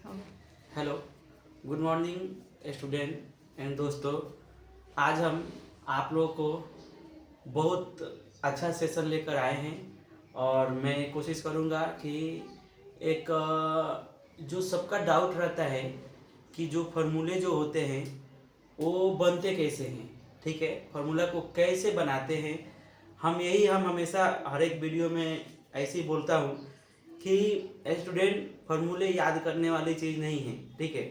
Hello, good morning student and दोस्तों। आज हम आप लोगों को बहुत अच्छा सेशन लेकर आए हैं और मैं कोशिश करूंगा कि एक जो सबका डाउट रहता है कि जो फार्मूले जो होते हैं वो बनते कैसे हैं, ठीक है, फार्मूला को कैसे बनाते हैं। हम हमेशा हर एक वीडियो में ऐसे ही बोलता हूँ कि स्टूडेंट फार्मूले याद करने वाली चीज़ नहीं है, ठीक है,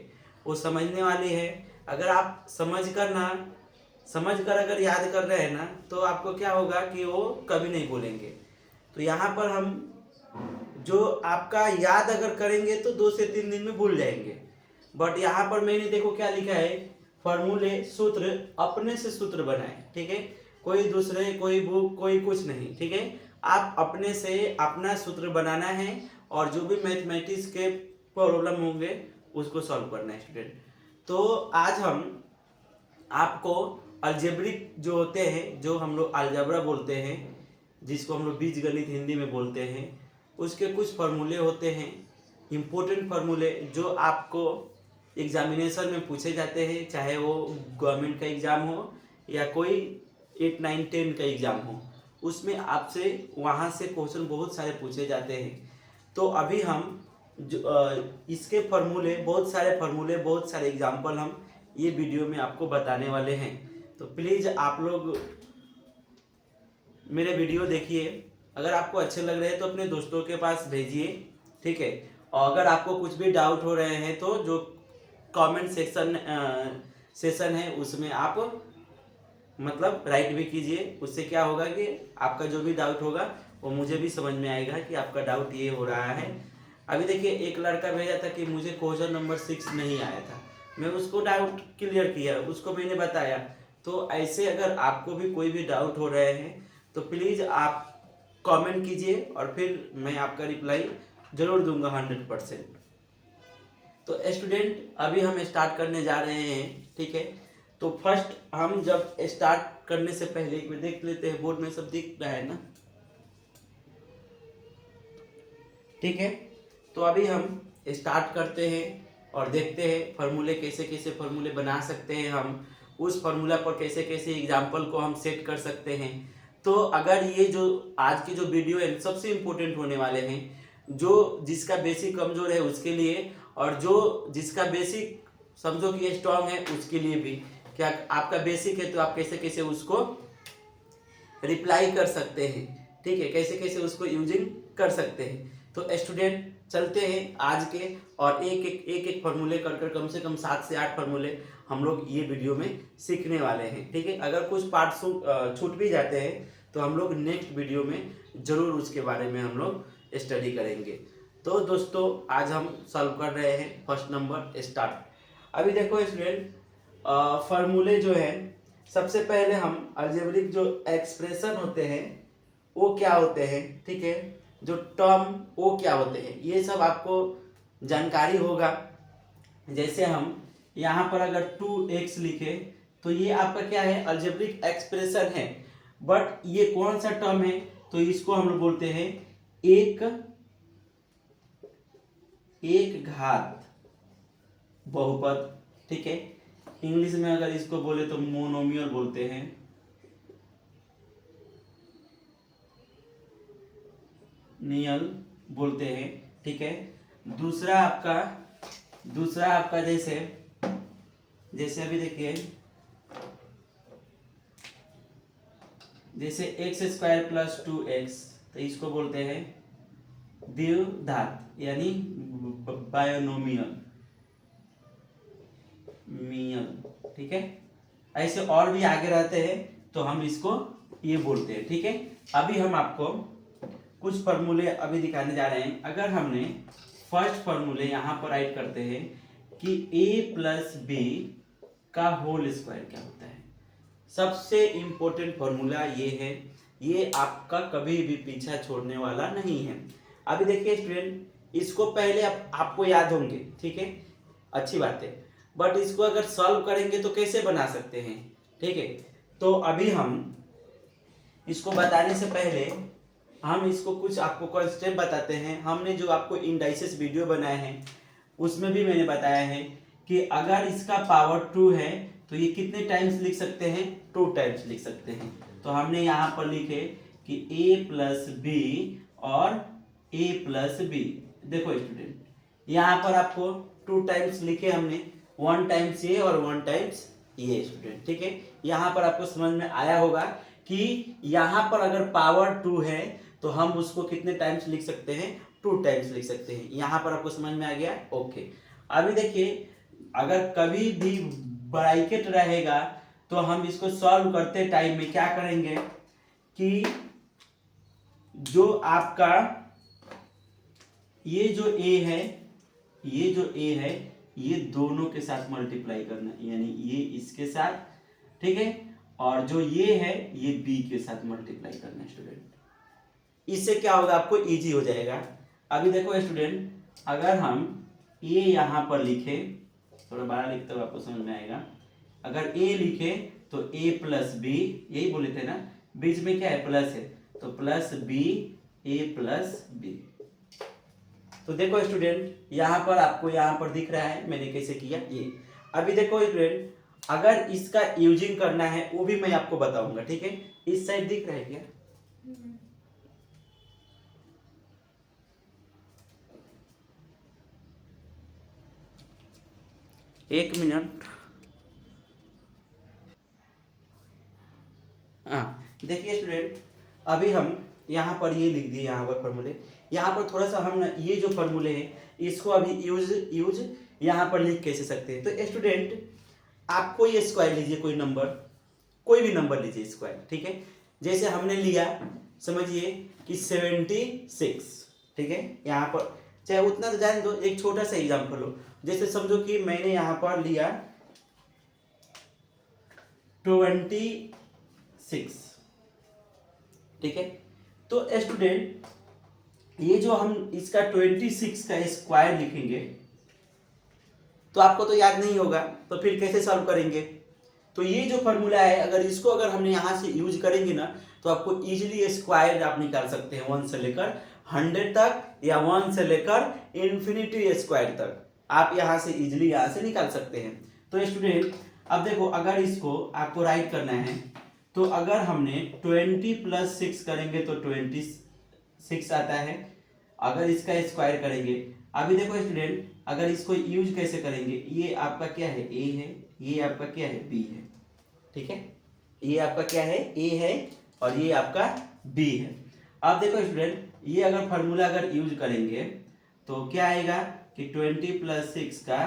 वो समझने वाली है। अगर आप समझ कर अगर याद कर रहे हैं ना, तो आपको क्या होगा कि वो कभी नहीं भूलेंगे। तो यहाँ पर हम जो आपका याद अगर करेंगे तो 2 से 3 दिन में भूल जाएंगे। बट यहाँ पर मैंने देखो क्या लिखा है, फॉर्मूले सूत्र अपने से सूत्र बनाए, ठीक है, कोई दूसरे कोई बुक कोई कुछ नहीं, ठीक है, आप अपने से अपना सूत्र बनाना है और जो भी मैथमेटिक्स के प्रॉब्लम होंगे उसको सॉल्व करना है स्टूडेंट। तो आज हम आपको अलजेब्रिक जो होते हैं, जो हम लोग अलजेब्रा बोलते हैं, जिसको हम लोग बीजगणित हिंदी में बोलते हैं, उसके कुछ फार्मूले होते हैं, इम्पोर्टेंट फार्मूले, जो आपको एग्जामिनेशन में पूछे जाते हैं, चाहे वो गवर्नमेंट का एग्ज़ाम हो या कोई 8, 9, 10 का एग्ज़ाम हो, उसमें आपसे वहाँ से क्वेश्चन बहुत सारे पूछे जाते हैं। तो अभी हम इसके फार्मूले बहुत सारे एग्जाम्पल हम ये वीडियो में आपको बताने वाले हैं। तो प्लीज़ आप लोग मेरे वीडियो देखिए, अगर आपको अच्छे लग रहे हैं तो अपने दोस्तों के पास भेजिए, ठीक है। और अगर आपको कुछ भी डाउट हो रहे हैं तो जो कमेंट सेशन है उसमें आप मतलब राइट भी कीजिए। उससे क्या होगा कि आपका जो भी डाउट होगा वो मुझे भी समझ में आएगा कि आपका डाउट ये हो रहा है। अभी देखिए, एक लड़का भेजा था कि मुझे क्वेश्चन नंबर 6 नहीं आया था, मैं उसको डाउट क्लियर किया, उसको मैंने बताया। तो ऐसे अगर आपको भी कोई भी डाउट हो रहे हैं तो प्लीज़ आप कमेंट कीजिए और फिर मैं आपका रिप्लाई ज़रूर दूंगा 100%। तो स्टूडेंट अभी हम स्टार्ट करने जा रहे हैं, ठीक है। तो फर्स्ट हम जब स्टार्ट करने से पहले एक बार देख लेते हैं, बोर्ड में सब दिख रहा है ना, ठीक है। तो अभी हम स्टार्ट करते हैं और देखते हैं फार्मूले कैसे फार्मूले बना सकते हैं, हम उस फार्मूला पर कैसे कैसे एग्जाम्पल को हम सेट कर सकते हैं। तो अगर ये जो आज की जो वीडियो है सबसे इम्पोर्टेंट होने वाले हैं, जो जिसका बेसिक कमजोर है उसके लिए, और जो जिसका बेसिक समझो कि स्ट्रांग है उसके लिए भी। क्या आपका बेसिक है तो आप कैसे कैसे उसको रिप्लाई कर सकते हैं, ठीक है, कैसे कैसे उसको यूजिंग कर सकते हैं। तो स्टूडेंट चलते हैं आज के, और एक फार्मूले कर कम से कम 7 से 8 फार्मूले हम लोग ये वीडियो में सीखने वाले हैं, ठीक है। अगर कुछ पार्ट छूट भी जाते हैं तो हम लोग नेक्स्ट वीडियो में जरूर उसके बारे में हम लोग स्टडी करेंगे। तो दोस्तों आज हम सॉल्व कर रहे हैं फर्स्ट नंबर स्टार्ट। अभी देखो स्टूडेंट, फार्मूले जो है, सबसे पहले हम अलजेब्रिक जो एक्सप्रेशन होते हैं वो क्या होते हैं, ठीक है, जो टर्म वो क्या होते हैं, ये सब आपको जानकारी होगा। जैसे हम यहाँ पर अगर 2x लिखे तो ये आपका क्या है, अलजेब्रिक एक्सप्रेशन है। बट ये कौन सा टर्म है, तो इसको हम लोग बोलते हैं एक घात बहुपद, ठीक है। इंग्लिश में अगर इसको बोले तो मोनोमियल बोलते हैं, नियल बोलते हैं, ठीक है। दूसरा आपका जैसे अभी देखिए, जैसे x² + 2x, तो इसको बोलते हैं द्विघात यानी बायोनोमियल, ठीक है। ऐसे और भी आगे रहते हैं तो हम इसको ये बोलते हैं, ठीक है। अभी हम आपको कुछ फार्मूले अभी दिखाने जा रहे हैं। अगर हमने फर्स्ट फार्मूले यहाँ पर राइट करते हैं कि a + b का होल स्क्वायर क्या होता है, सबसे इंपॉर्टेंट फार्मूला ये है, ये आपका कभी भी पीछा छोड़ने वाला नहीं है। अभी देखिए स्टूडेंट, इसको पहले आपको याद होंगे, ठीक है, अच्छी बात है, बट इसको अगर सॉल्व करेंगे तो कैसे बना सकते हैं, ठीक है। तो अभी हम इसको बताने से पहले हम इसको कुछ आपको कॉन्सेप्ट बताते हैं। हमने जो आपको इंडाइसेस वीडियो बनाए हैं उसमें भी मैंने बताया है कि अगर इसका पावर 2 है तो ये कितने टाइम्स लिख सकते हैं, 2 टाइम्स लिख सकते हैं। तो हमने यहाँ पर लिखे कि a प्लस बी और a प्लस बी। देखो स्टूडेंट, यहाँ पर आपको 2 टाइम्स लिखे हमने, 1 टाइम्स ये और 1 टाइम्स ये स्टूडेंट, ठीक है। यहाँ पर आपको समझ में आया होगा कि यहाँ पर अगर पावर 2 है तो हम उसको कितने टाइम्स लिख सकते हैं, 2 टाइम्स लिख सकते हैं। यहाँ पर आपको समझ में आ गया, ओके। अभी देखिए, अगर कभी भी ब्रैकेट रहेगा तो हम इसको सॉल्व करते टाइम में क्या करेंगे कि जो आपका ये जो a है, ये जो a है, ये दोनों के साथ मल्टीप्लाई करना, यानी ये इसके साथ, ठीक है, और जो ये है ये b के साथ मल्टीप्लाई करना स्टूडेंट। इससे क्या होगा, आपको इजी हो जाएगा। अभी देखो स्टूडेंट, अगर हम a यहाँ पर लिखे, थोड़ा बड़ा लिखते हो आपको समझ में आएगा। अगर a लिखे तो a प्लस बी, यही बोले थे ना, बीच में क्या है, प्लस है, तो plus B a plus B. तो देखो स्टूडेंट, यहाँ पर आपको यहाँ पर दिख रहा है मैंने कैसे किया ये। अभी देखो स्टूडेंट, अगर इसका यूजिंग करना है वो भी मैं आपको बताऊंगा, ठीक है। इस साइड दिख रहा है क्या, एक मिनट। हाँ देखिए स्टूडेंट, अभी हम यहाँ पर ये लिख दिए, यहाँ पर फॉर्मूले, यहाँ पर थोड़ा सा हम ना ये जो फॉर्मूले हैं इसको अभी यूज यहाँ पर लिख कैसे सकते हैं। तो स्टूडेंट, आप कोई स्क्वायर लीजिए, कोई नंबर, कोई भी नंबर लीजिए स्क्वायर, ठीक है। जैसे हमने लिया, समझिए कि 76, ठीक है। यहाँ पर चाहे उतना तो जान दो, एक छोटा सा एग्जाम्पल हो, जैसे समझो कि मैंने यहाँ पर लिया 26, ठीक है। तो स्टूडेंट, ये जो हम इसका 26 का स्क्वायर लिखेंगे तो आपको तो याद नहीं होगा, तो फिर कैसे सॉल्व करेंगे। तो ये जो फॉर्मूला है, अगर इसको अगर हमने यहाँ से यूज करेंगे ना तो आपको इजीली स्क्वायर आप निकाल सकते हैं 1 से लेकर 100 तक, या 1 से लेकर इन्फिनिटी स्क्वायर तक आप यहाँ से इजीली यहाँ से निकाल सकते हैं। तो स्टूडेंट, अब देखो, अगर इसको आपको राइट करना है तो अगर हमने 20 प्लस 6 करेंगे तो 26 आता है। अगर इसका स्क्वायर करेंगे, अभी देखो स्टूडेंट, अगर इसको यूज कैसे करेंगे, ये आपका क्या है, a है, ये आपका क्या है, b है, ठीक है। ये आपका क्या है, a है और ये आपका b है। अब देखो स्टूडेंट, ये अगर फार्मूला अगर यूज करेंगे तो क्या आएगा कि 20 प्लस 6 का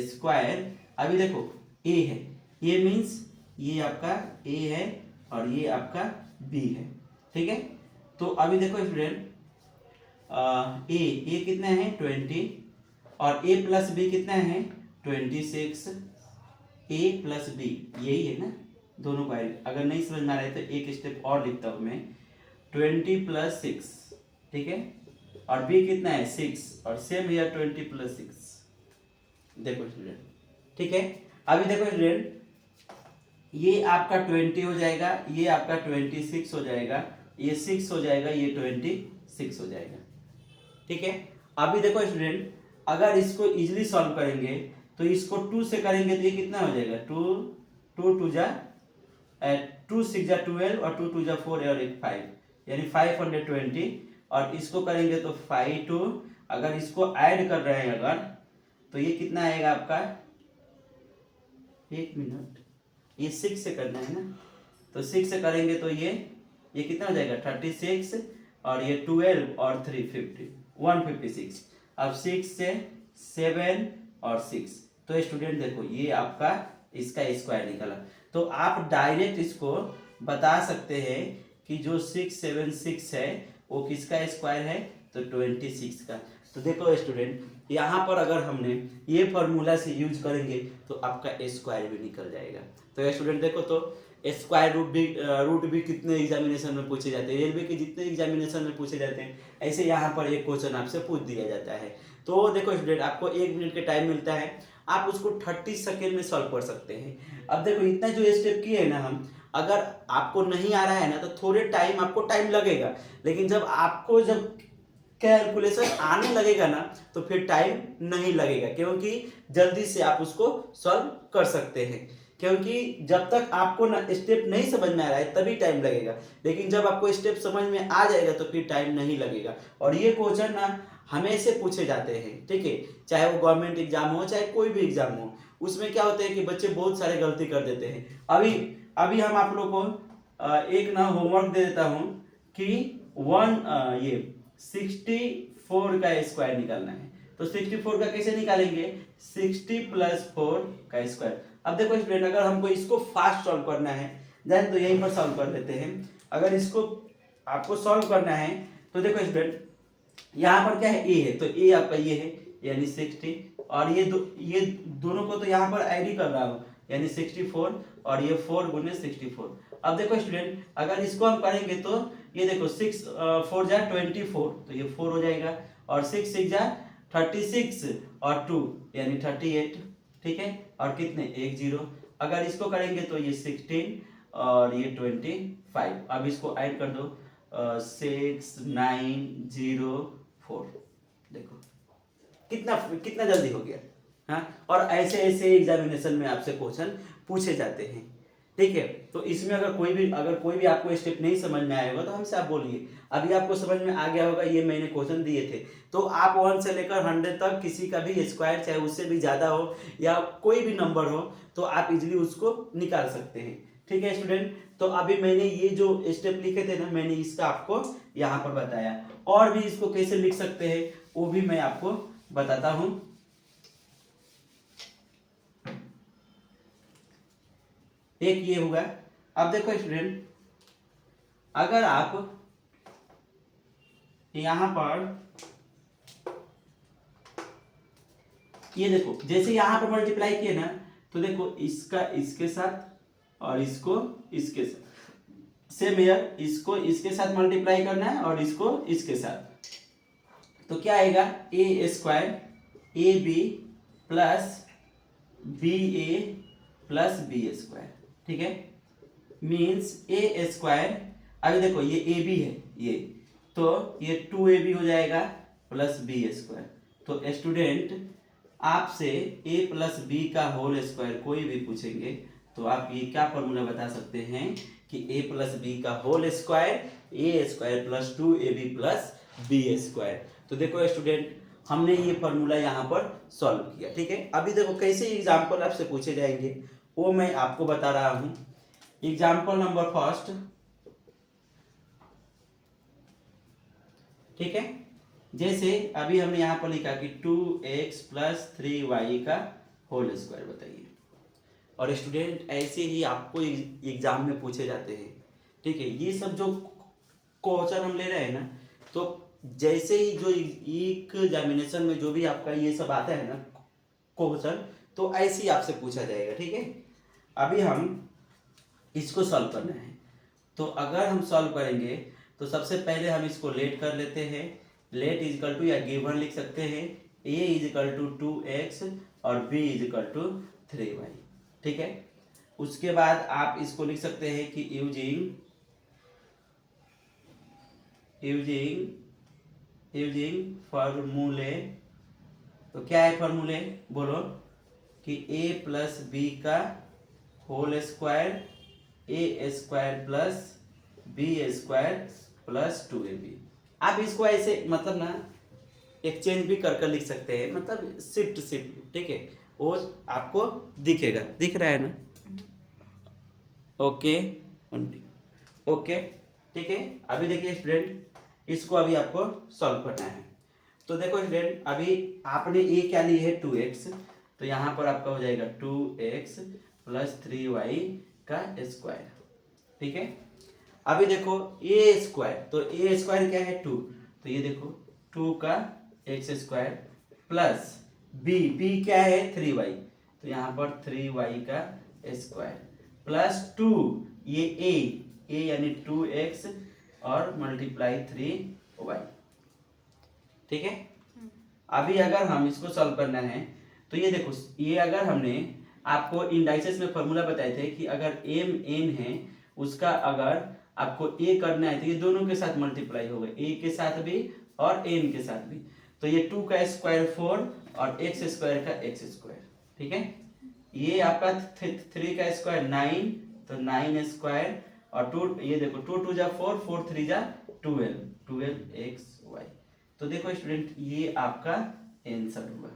स्क्वायर, अभी देखो a है, ये मीन्स ये आपका a है और ये आपका b है, ठीक है। तो अभी देखो स्टूडेंट, ए कितना है 20 और a प्लस बी कितना है 26, a प्लस बी यही है ना, दोनों का। अगर नहीं समझ में आ रहा है तो एक स्टेप और लिखता हूँ मैं, 20 प्लस 6, ठीक है, और b कितना है 6, और सेम या 20 प्लस 6। देखो स्टूडेंट, ठीक है। अभी देखो स्टूडेंट, ये आपका 20 हो जाएगा, ये आपका 26 हो जाएगा, ये 6 हो जाएगा, ये 26 हो जाएगा, ठीक है। अभी देखो स्टूडेंट, अगर इसको इजीली सॉल्व करेंगे तो इसको 2 से करेंगे तो ये कितना हो जाएगा, 2 जा 2 6 जा 12 और 2 जा 4 और 1 5, यानी 520। और इसको करेंगे तो 5 2, अगर इसको ऐड कर रहे हैं अगर, तो ये कितना आएगा आपका, एक मिनट, ये 6 से करना है ना, तो 6 से करेंगे तो ये कितना हो जाएगा 36, और ये 12 और 3 50 156। अब 6 से 7 और 6, तो स्टूडेंट देखो ये आपका इसका स्क्वायर निकला। तो आप डायरेक्ट इसको बता सकते हैं कि जो 676 है वो किसका स्क्वायर है, तो 26 का। तो देखो स्टूडेंट, यहाँ पर अगर हमने ये फॉर्मूला से यूज करेंगे तो आपका स्क्वायर भी निकल जाएगा। तो स्टूडेंट देखो, तो स्क्वायर रूट भी कितने एग्जामिनेशन में पूछे जाते हैं, रेलवे के जितने एग्जामिनेशन में पूछे जाते हैं, ऐसे यहाँ पर एक क्वेश्चन आपसे पूछ दिया जाता है। तो देखो स्टूडेंट, आपको 1 मिनट के टाइम मिलता है, आप उसको 30 सेकेंड में सॉल्व कर सकते हैं। अब देखो इतना जो स्टेप किए है ना हम, अगर आपको नहीं आ रहा है ना तो थोड़े टाइम आपको टाइम लगेगा, लेकिन जब कैलकुलेशन आने लगेगा ना तो फिर टाइम नहीं लगेगा, क्योंकि जल्दी से आप उसको सॉल्व कर सकते हैं। क्योंकि जब तक आपको ना स्टेप नहीं समझ में आ रहा है तभी टाइम लगेगा, लेकिन जब आपको स्टेप समझ में आ जाएगा तो फिर टाइम नहीं लगेगा। और ये क्वेश्चन ना हमेशा पूछे जाते हैं, ठीक है, चाहे वो गवर्नमेंट एग्जाम हो चाहे कोई भी एग्जाम हो। उसमें क्या होता है कि बच्चे बहुत सारे गलती कर देते हैं। अभी अभी हम आप लोग को एक ना होमवर्क दे देता हूँ कि ये 64 का स्क्वायर निकालना है। तो 64 का कैसे निकालेंगे, 60 + 4 का स्क्वायर। अब देखो स्टूडेंट, अगर हमको इसको फास्ट सॉल्व करना है देन तो यहीं पर सॉल्व कर लेते हैं। अगर इसको आपको सॉल्व करना है तो देखो स्टूडेंट, यहाँ पर क्या है, ए है, तो ए आपका ये है यानी 60, और ये दोनों को तो यहाँ पर ऐड ही कर रहा हूँ यानी 64, और ये 4 × 64। अब देखो स्टूडेंट, अगर इसको हम करेंगे तो ये देखो 6 4 जा 24, तो ये 4 हो जाएगा, और 6 6 जा 36 और 2 यानी 38, ठीक है, और कितने 1 0। अगर इसको करेंगे तो ये 16 और ये 25। अब इसको ऐड कर दो 6 9 0 4, देखो कितना कितना जल्दी हो गया। हाँ, और ऐसे ऐसे एग्जामिनेशन में आपसे क्वेश्चन पूछे जाते हैं, ठीक है। तो इसमें अगर कोई भी आपको स्टेप नहीं समझ में आया होगा तो हमसे आप बोलिए। अभी आपको समझ में आ गया होगा, ये मैंने क्वेश्चन दिए थे, तो आप 1 से लेकर 100 तक किसी का भी स्क्वायर, चाहे उससे भी ज़्यादा हो या कोई भी नंबर हो, तो आप इजीली उसको निकाल सकते हैं, ठीक है स्टूडेंट। तो अभी मैंने ये जो स्टेप लिखे थे ना, मैंने इसका आपको यहाँ पर बताया। और भी इसको कैसे लिख सकते हैं वो भी मैं आपको बताता हूँ। एक ये होगा। अब देखो स्टूडेंट, अगर आप यहां पर ये देखो, जैसे यहां पर मल्टीप्लाई किए ना, तो देखो इसका इसके साथ और इसको इसके साथ सेम यार, इसको इसके साथ मल्टीप्लाई करना है और इसको इसके साथ, तो क्या आएगा a² ab plus ba plus b², ठीक है, मीन्स a²। अभी देखो ये ab है ये, तो ये 2ab हो जाएगा प्लस b²। तो स्टूडेंट, आपसे a + b का होल स्क्वायर कोई भी पूछेंगे तो आप ये क्या फॉर्मूला बता सकते हैं कि a + b का whole square a² + 2ab + b²। तो देखो स्टूडेंट, हमने ये फॉर्मूला यहाँ पर सॉल्व किया, ठीक है। अभी देखो कैसे एग्जाम्पल आपसे पूछे जाएंगे वो मैं आपको बता रहा हूँ। एग्जाम्पल नंबर फर्स्ट, ठीक है, जैसे अभी हमने यहाँ पर लिखा कि 2x + 3y का होल स्क्वायर बताइए। और स्टूडेंट ऐसे ही आपको एग्जाम में पूछे जाते हैं, ठीक है। ये सब जो क्वेश्चन हम ले रहे हैं ना, तो जैसे ही जो एक एग्जामिनेशन में जो भी आपका ये सब आता है ना क्वेश्चन, तो ऐसे ही आपसे पूछा जाएगा, ठीक है। अभी हम इसको सॉल्व करना है, तो अगर हम सॉल्व करेंगे तो सबसे पहले हम इसको लेट कर लेते हैं। लेट = या गिवन लिख सकते हैं, a = 2x और b = 3y, ठीक है। उसके बाद आप इसको लिख सकते हैं कि यूजिंग फॉर्मूले। तो क्या है फॉर्मूले, बोलो कि a + b का whole square a² + b² + 2ab। आप इसको ऐसे मतलब ना एक्सचेंज भी कर लिख सकते हैं, मतलब शिफ्ट, ठीक है, वो आपको दिखेगा, दिख रहा है ना, ओके ओके, ठीक है। अभी देखिए स्टूडेंट, इसको अभी आपको सॉल्व करना है। तो देखो स्टूडेंट, अभी आपने ये क्या ली है 2x, तो यहाँ पर आपका हो जाएगा 2x + 3y का स्क्वायर, ठीक है। अभी देखो a², तो a² क्या है 2, तो ये देखो 2 का x² प्लस b क्या है 3y, तो यहाँ पर 3y का स्क्वायर प्लस 2 ये a यानी 2x और मल्टीप्लाई 3y, ठीक है। अभी अगर हम इसको सॉल्व करना है तो ये देखो, ये अगर हमने आपको इंडाइसेस में फॉर्मूला बताए थे कि अगर m n है उसका अगर आपको a करना है तो ये दोनों के साथ मल्टीप्लाई होगा, a के साथ भी और एन के साथ भी। तो ये 2 का स्क्वायर 4 और एक्स स्क्वायर का एक्स स्क्वायर, ठीक है। ये आपका 3 का स्क्वायर 9, तो 9 स्क्वायर और 2, ये देखो 2 2 जा 4, 4 3 जा 12, 12xy। तो देखो स्टूडेंट ये आपका आंसर हुआ।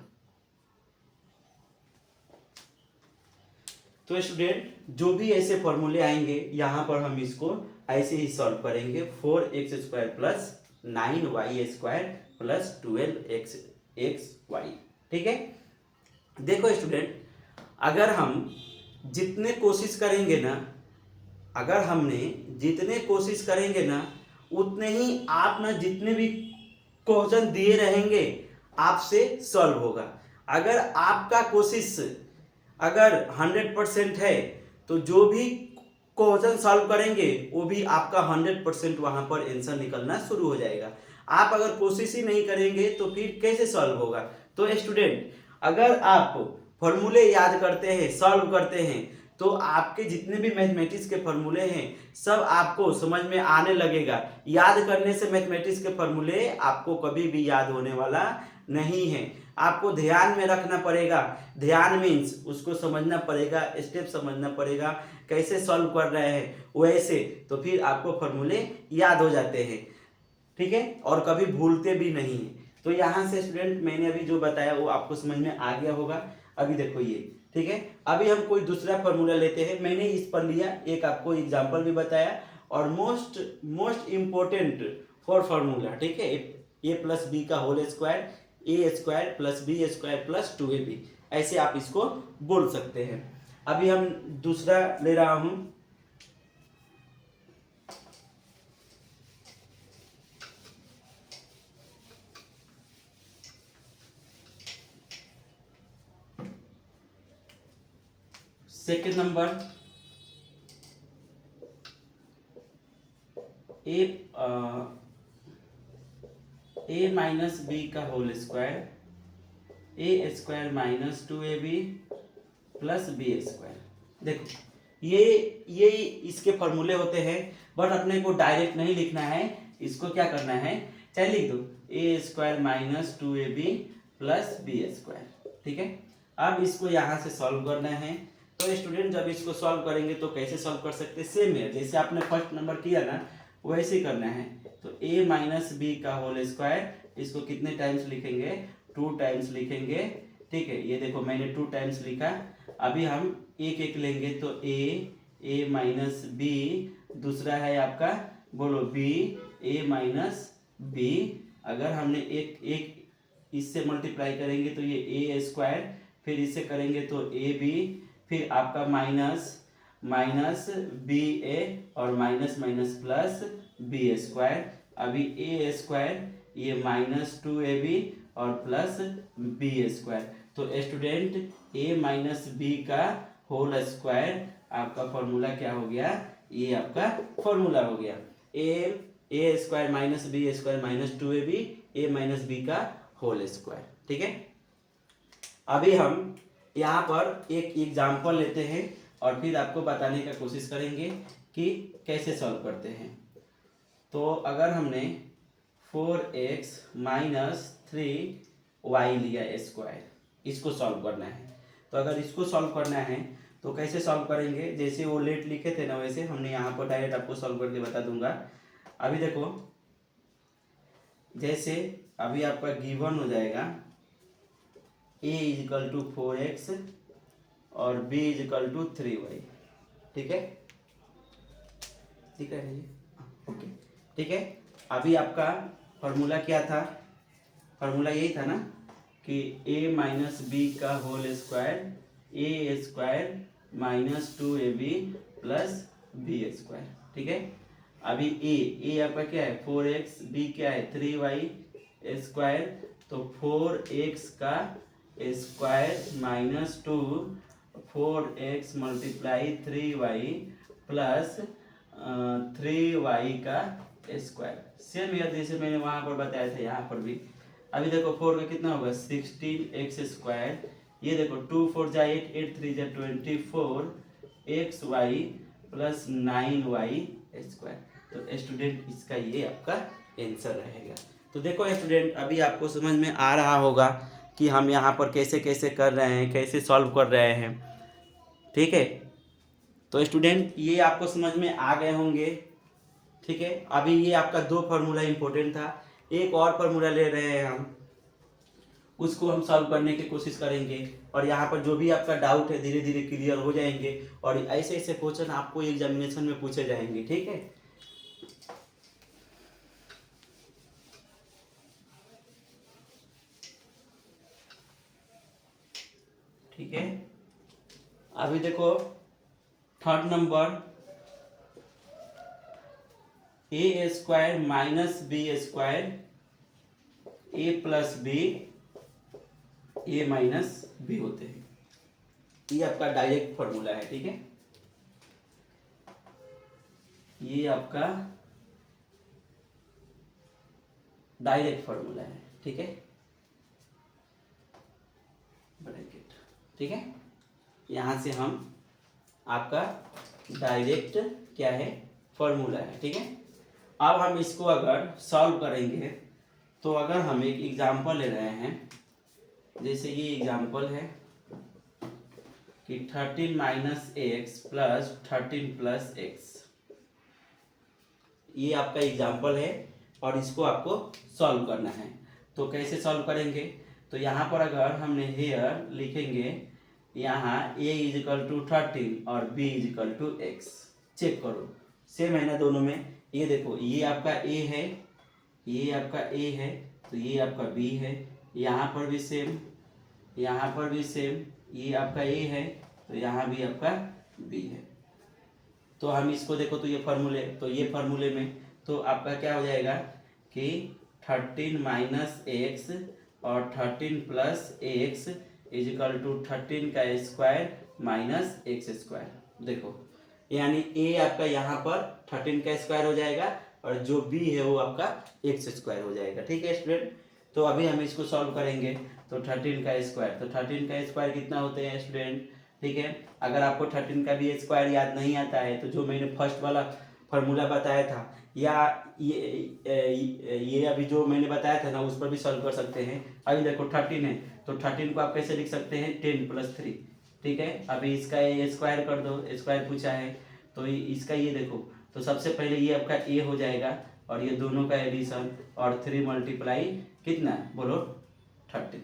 तो स्टूडेंट जो भी ऐसे फॉर्मूले आएंगे यहाँ पर हम इसको ऐसे ही सॉल्व करेंगे। 4x² plus 9y² plus 12xy, ठीक है। देखो स्टूडेंट, अगर हम जितने कोशिश करेंगे ना, अगर हमने जितने कोशिश करेंगे ना, उतने ही आप ना जितने भी क्वेश्चन दिए रहेंगे आपसे सॉल्व होगा। अगर आपका कोशिश अगर 100% है तो जो भी क्वेश्चन सॉल्व करेंगे वो भी आपका 100% वहां पर आंसर निकलना शुरू हो जाएगा। आप अगर कोशिश ही नहीं करेंगे तो फिर कैसे सॉल्व होगा। तो स्टूडेंट, अगर आप फॉर्मूले याद करते हैं, सॉल्व करते हैं, तो आपके जितने भी मैथमेटिक्स के फॉर्मूले हैं सब आपको समझ में आने लगेगा। याद करने से मैथमेटिक्स के फॉर्मूले आपको कभी भी याद होने वाला नहीं है। आपको ध्यान में रखना पड़ेगा। ध्यान मीन्स उसको समझना पड़ेगा, स्टेप समझना पड़ेगा, कैसे सॉल्व कर रहे हैं वैसे, तो फिर आपको फॉर्मूले याद हो जाते हैं, ठीक है, और कभी भूलते भी नहीं है। तो यहाँ से स्टूडेंट मैंने अभी जो बताया वो आपको समझ में आ गया होगा। अभी देखो ये, ठीक है। अभी हम कोई दूसरा फॉर्मूला लेते हैं। मैंने इस पर लिया, एक आपको एग्जांपल भी बताया, और मोस्ट इम्पोर्टेंट फॉर फार्मूला, ठीक है, ए प्लस बी का होल स्क्वायर, ए square plus B square plus 2ab, ऐसे आप इसको बोल सकते हैं। अभी हम दूसरा ले रहा हूं। Second number, a minus B का होल स्क्वायर, ए square minus 2ab plus B square. देखो ये इसके फॉर्मूले होते हैं, बट अपने को डायरेक्ट नहीं लिखना है, इसको क्या करना है, चाहे लिख दो a square minus 2ab plus B square, ठीक है। अब इसको यहाँ से सॉल्व करना है। तो स्टूडेंट जब इसको सॉल्व करेंगे तो कैसे सॉल्व कर सकते हैं, सेम है जैसे आपने फर्स्ट नंबर किया ना वैसे ही करना है। तो a माइनस बी का होल स्क्वायर, इसको कितने टाइम्स लिखेंगे, 2 टाइम्स लिखेंगे, ठीक है। ये देखो मैंने 2 टाइम्स लिखा। अभी हम एक एक लेंगे, तो a माइनस बी, दूसरा है आपका बोलो b, a माइनस बी। अगर हमने एक इससे मल्टीप्लाई करेंगे तो ये a स्क्वायर, फिर इससे करेंगे तो ए बी, फिर आपका माइनस बी ए और minus minus plus B square. अभी ए स्क्वायर, ये माइनस 2ab और प्लस बी स्क्वायर। तो स्टूडेंट ए माइनस बी का होल स्क्वायर आपका फॉर्मूला क्या हो गया, ये आपका फॉर्मूला हो गया A square minus B square minus 2ab, A minus B का होल स्क्वायर, ठीक है। अभी हम यहाँ पर एक एग्जाम्पल लेते हैं और फिर आपको बताने का कोशिश करेंगे कि कैसे सॉल्व करते हैं। तो अगर हमने 4x माइनस 3y लिया स्क्वायर, इसको सॉल्व करना है। तो अगर इसको सॉल्व करना है तो कैसे सॉल्व करेंगे, जैसे वो लेट लिखे थे ना वैसे हमने यहाँ पर डायरेक्ट आपको सॉल्व करके बता दूंगा। अभी देखो, जैसे अभी आपका गिवन हो जाएगा a इजिकल टू 4x और b इजिकल टू 3y, ठीक है, ठीक है जी, ओके, ठीक है। अभी आपका फॉर्मूला क्या था, फॉर्मूला यही था ना कि a माइनस बी का होल स्क्वायर, ए square minus 2ab plus B square, ठीक है। अभी ए आपका क्या है 4x, b क्या है 3y स्क्वायर, तो 4x का square minus 2 4x multiply 3y plus 3y का स्क्वायर। सेम यार जैसे मैंने वहां पर बताया था यहाँ पर भी। अभी देखो 4 का कितना होगा 16x स्क्वायर, ये देखो 2 4 जा 8, 8 3 जा 24xy प्लस 9y स्क्वायर। तो स्टूडेंट इसका ये आपका आंसर रहेगा। तो देखो स्टूडेंट, अभी आपको समझ में आ रहा होगा कि हम यहाँ पर कैसे कैसे कर रहे हैं, कैसे सॉल्व कर रहे हैं। ठीक है, तो स्टूडेंट ये आपको समझ में आ गए होंगे। ठीक है, अभी ये आपका 2 फार्मूला इंपॉर्टेंट था, एक और फार्मूला ले रहे हैं हम, उसको हम सॉल्व करने की कोशिश करेंगे। और यहाँ पर जो भी आपका डाउट है धीरे धीरे क्लियर हो जाएंगे, और ऐसे ऐसे क्वेश्चन आपको एग्जामिनेशन में पूछे जाएंगे। ठीक है, ठीक है। अभी देखो थर्ड नंबर, ए स्क्वायर माइनस बी स्क्वायर ए प्लस बी ए माइनस बी होते हैं। ये आपका डायरेक्ट फॉर्मूला है। ठीक है, ये आपका डायरेक्ट फॉर्मूला है। ठीक है, ब्रैकेट। ठीक है, यहाँ से हम आपका डायरेक्ट क्या है, फॉर्मूला है। ठीक है, अब हम इसको अगर सॉल्व करेंगे तो अगर हम एक एग्जांपल ले रहे हैं, जैसे ये एग्जांपल है कि 13 minus x plus 13 plus x, ये आपका एग्जांपल है और इसको आपको सॉल्व करना है। तो कैसे सॉल्व करेंगे, तो यहाँ पर अगर हमने हेयर लिखेंगे, यहाँ a इज इक्वल टू 13 और b is equal to X. Check करो, सेम है ना दोनों में। ये देखो, ये आपका a है, ये आपका a है, तो ये आपका b है। यहाँ पर भी सेम, यहाँ पर भी सेम, ये आपका a है तो यहाँ भी आपका b है। तो हम इसको देखो, तो ये फार्मूले, तो ये फार्मूले में तो आपका क्या हो जाएगा कि 13 माइनस एक्स और 13 plus X is equal to 13 का स्क्वायर माइनस एक्स स्क्वायर। देखो, यानी a आपका यहाँ पर 13 का स्क्वायर हो जाएगा और जो b है वो आपका एक्स स्क्वायर हो जाएगा। ठीक है स्टूडेंट, तो अभी हम इसको सॉल्व करेंगे। तो 13 का स्क्वायर, तो 13 का स्क्वायर कितना होते हैं स्टूडेंट। ठीक है, अगर आपको 13 का भी स्क्वायर याद नहीं आता है तो जो मैंने फर्स्ट वाला फार्मूला बताया था, या ये अभी जो मैंने बताया था ना, उस पर भी सॉल्व कर सकते हैं। अभी देखो 13 है तो 13 को आप कैसे लिख सकते हैं, 10 प्लस 3। ठीक है, अभी इसका स्क्वायर कर दो, स्क्वायर पूछा है तो इसका ये देखो, तो सबसे पहले ये आपका a हो जाएगा और ये दोनों का एडिशन, और 3 मल्टीप्लाई कितना बोलो 13।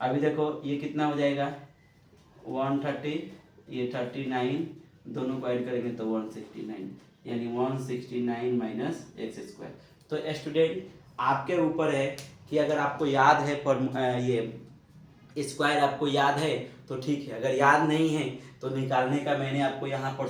अभी देखो ये कितना हो जाएगा 130, ये 39, दोनों को ऐड करेंगे तो 169, यानी 169 माइनस एक्स स्क्वायर। तो स्टूडेंट आपके ऊपर है कि अगर आपको याद है ये स्क्वायर आपको याद है तो ठीक है, अगर याद नहीं है तो निकालने का मैंने आपको यहाँ पर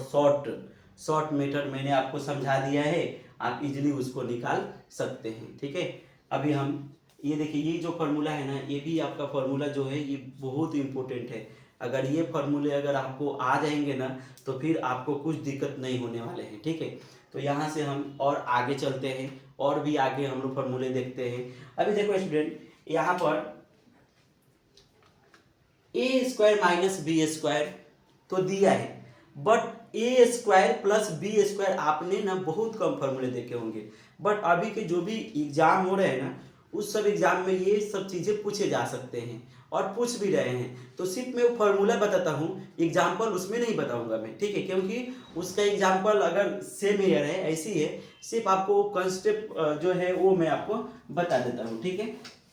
शॉर्ट मेथड मैंने आपको समझा दिया है, आप इजीली उसको निकाल सकते हैं। ठीक है, अभी हम ये देखिए, ये जो फार्मूला है ना, ये भी आपका फार्मूला जो है ये बहुत इंपॉर्टेंट है। अगर ये फार्मूले अगर आपको आ जाएंगे ना तो फिर आपको कुछ दिक्कत नहीं होने वाले हैं। ठीक है, तो यहाँ से हम और आगे चलते हैं, और भी आगे हम लोग फार्मूले देखते हैं। अभी देखो स्टूडेंट, यहाँ पर A square minus B square तो दिया है, but A square plus B square आपने ना बहुत कम फार्मूले देखे होंगे। बट अभी के जो भी एग्जाम हो रहे हैं ना, उस सब एग्जाम में ये सब चीज़ें पूछे जा सकते हैं और पूछ भी रहे हैं। तो सिर्फ मैं वो फार्मूला बताता हूँ, एग्जाम्पल उसमें नहीं बताऊंगा मैं। ठीक है, क्योंकि उसका एग्जाम्पल अगर सेम ईयर है, ऐसी है, सिर्फ आपको कंसेप्ट जो है वो मैं आपको बता देता हूँ। ठीक है,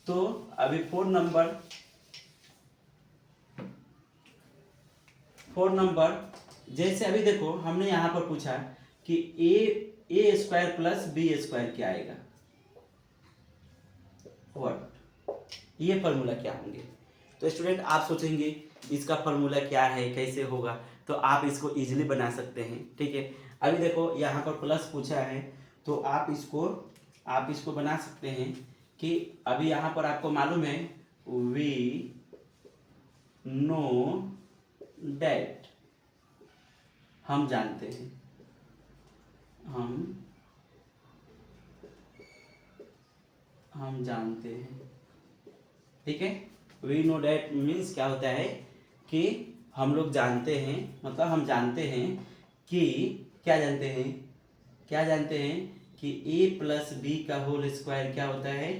तो अभी 4 नंबर, जैसे अभी देखो हमने यहाँ पर पूछा कि A square plus B square क्या आएगा, ये फार्मूला क्या होंगे। तो स्टूडेंट आप सोचेंगे इसका फार्मूला क्या है, कैसे होगा, तो आप इसको इजीली बना सकते हैं। ठीक है, अभी देखो यहाँ पर प्लस पूछा है तो आप इसको बना सकते हैं कि अभी यहाँ पर आपको मालूम है वी नो डेट, हम जानते हैं, हम जानते हैं। ठीक है, वी नो डेट मीन्स क्या होता है कि हम लोग जानते हैं, मतलब हम जानते हैं कि क्या जानते हैं कि a प्लस बी का होल स्क्वायर क्या होता है,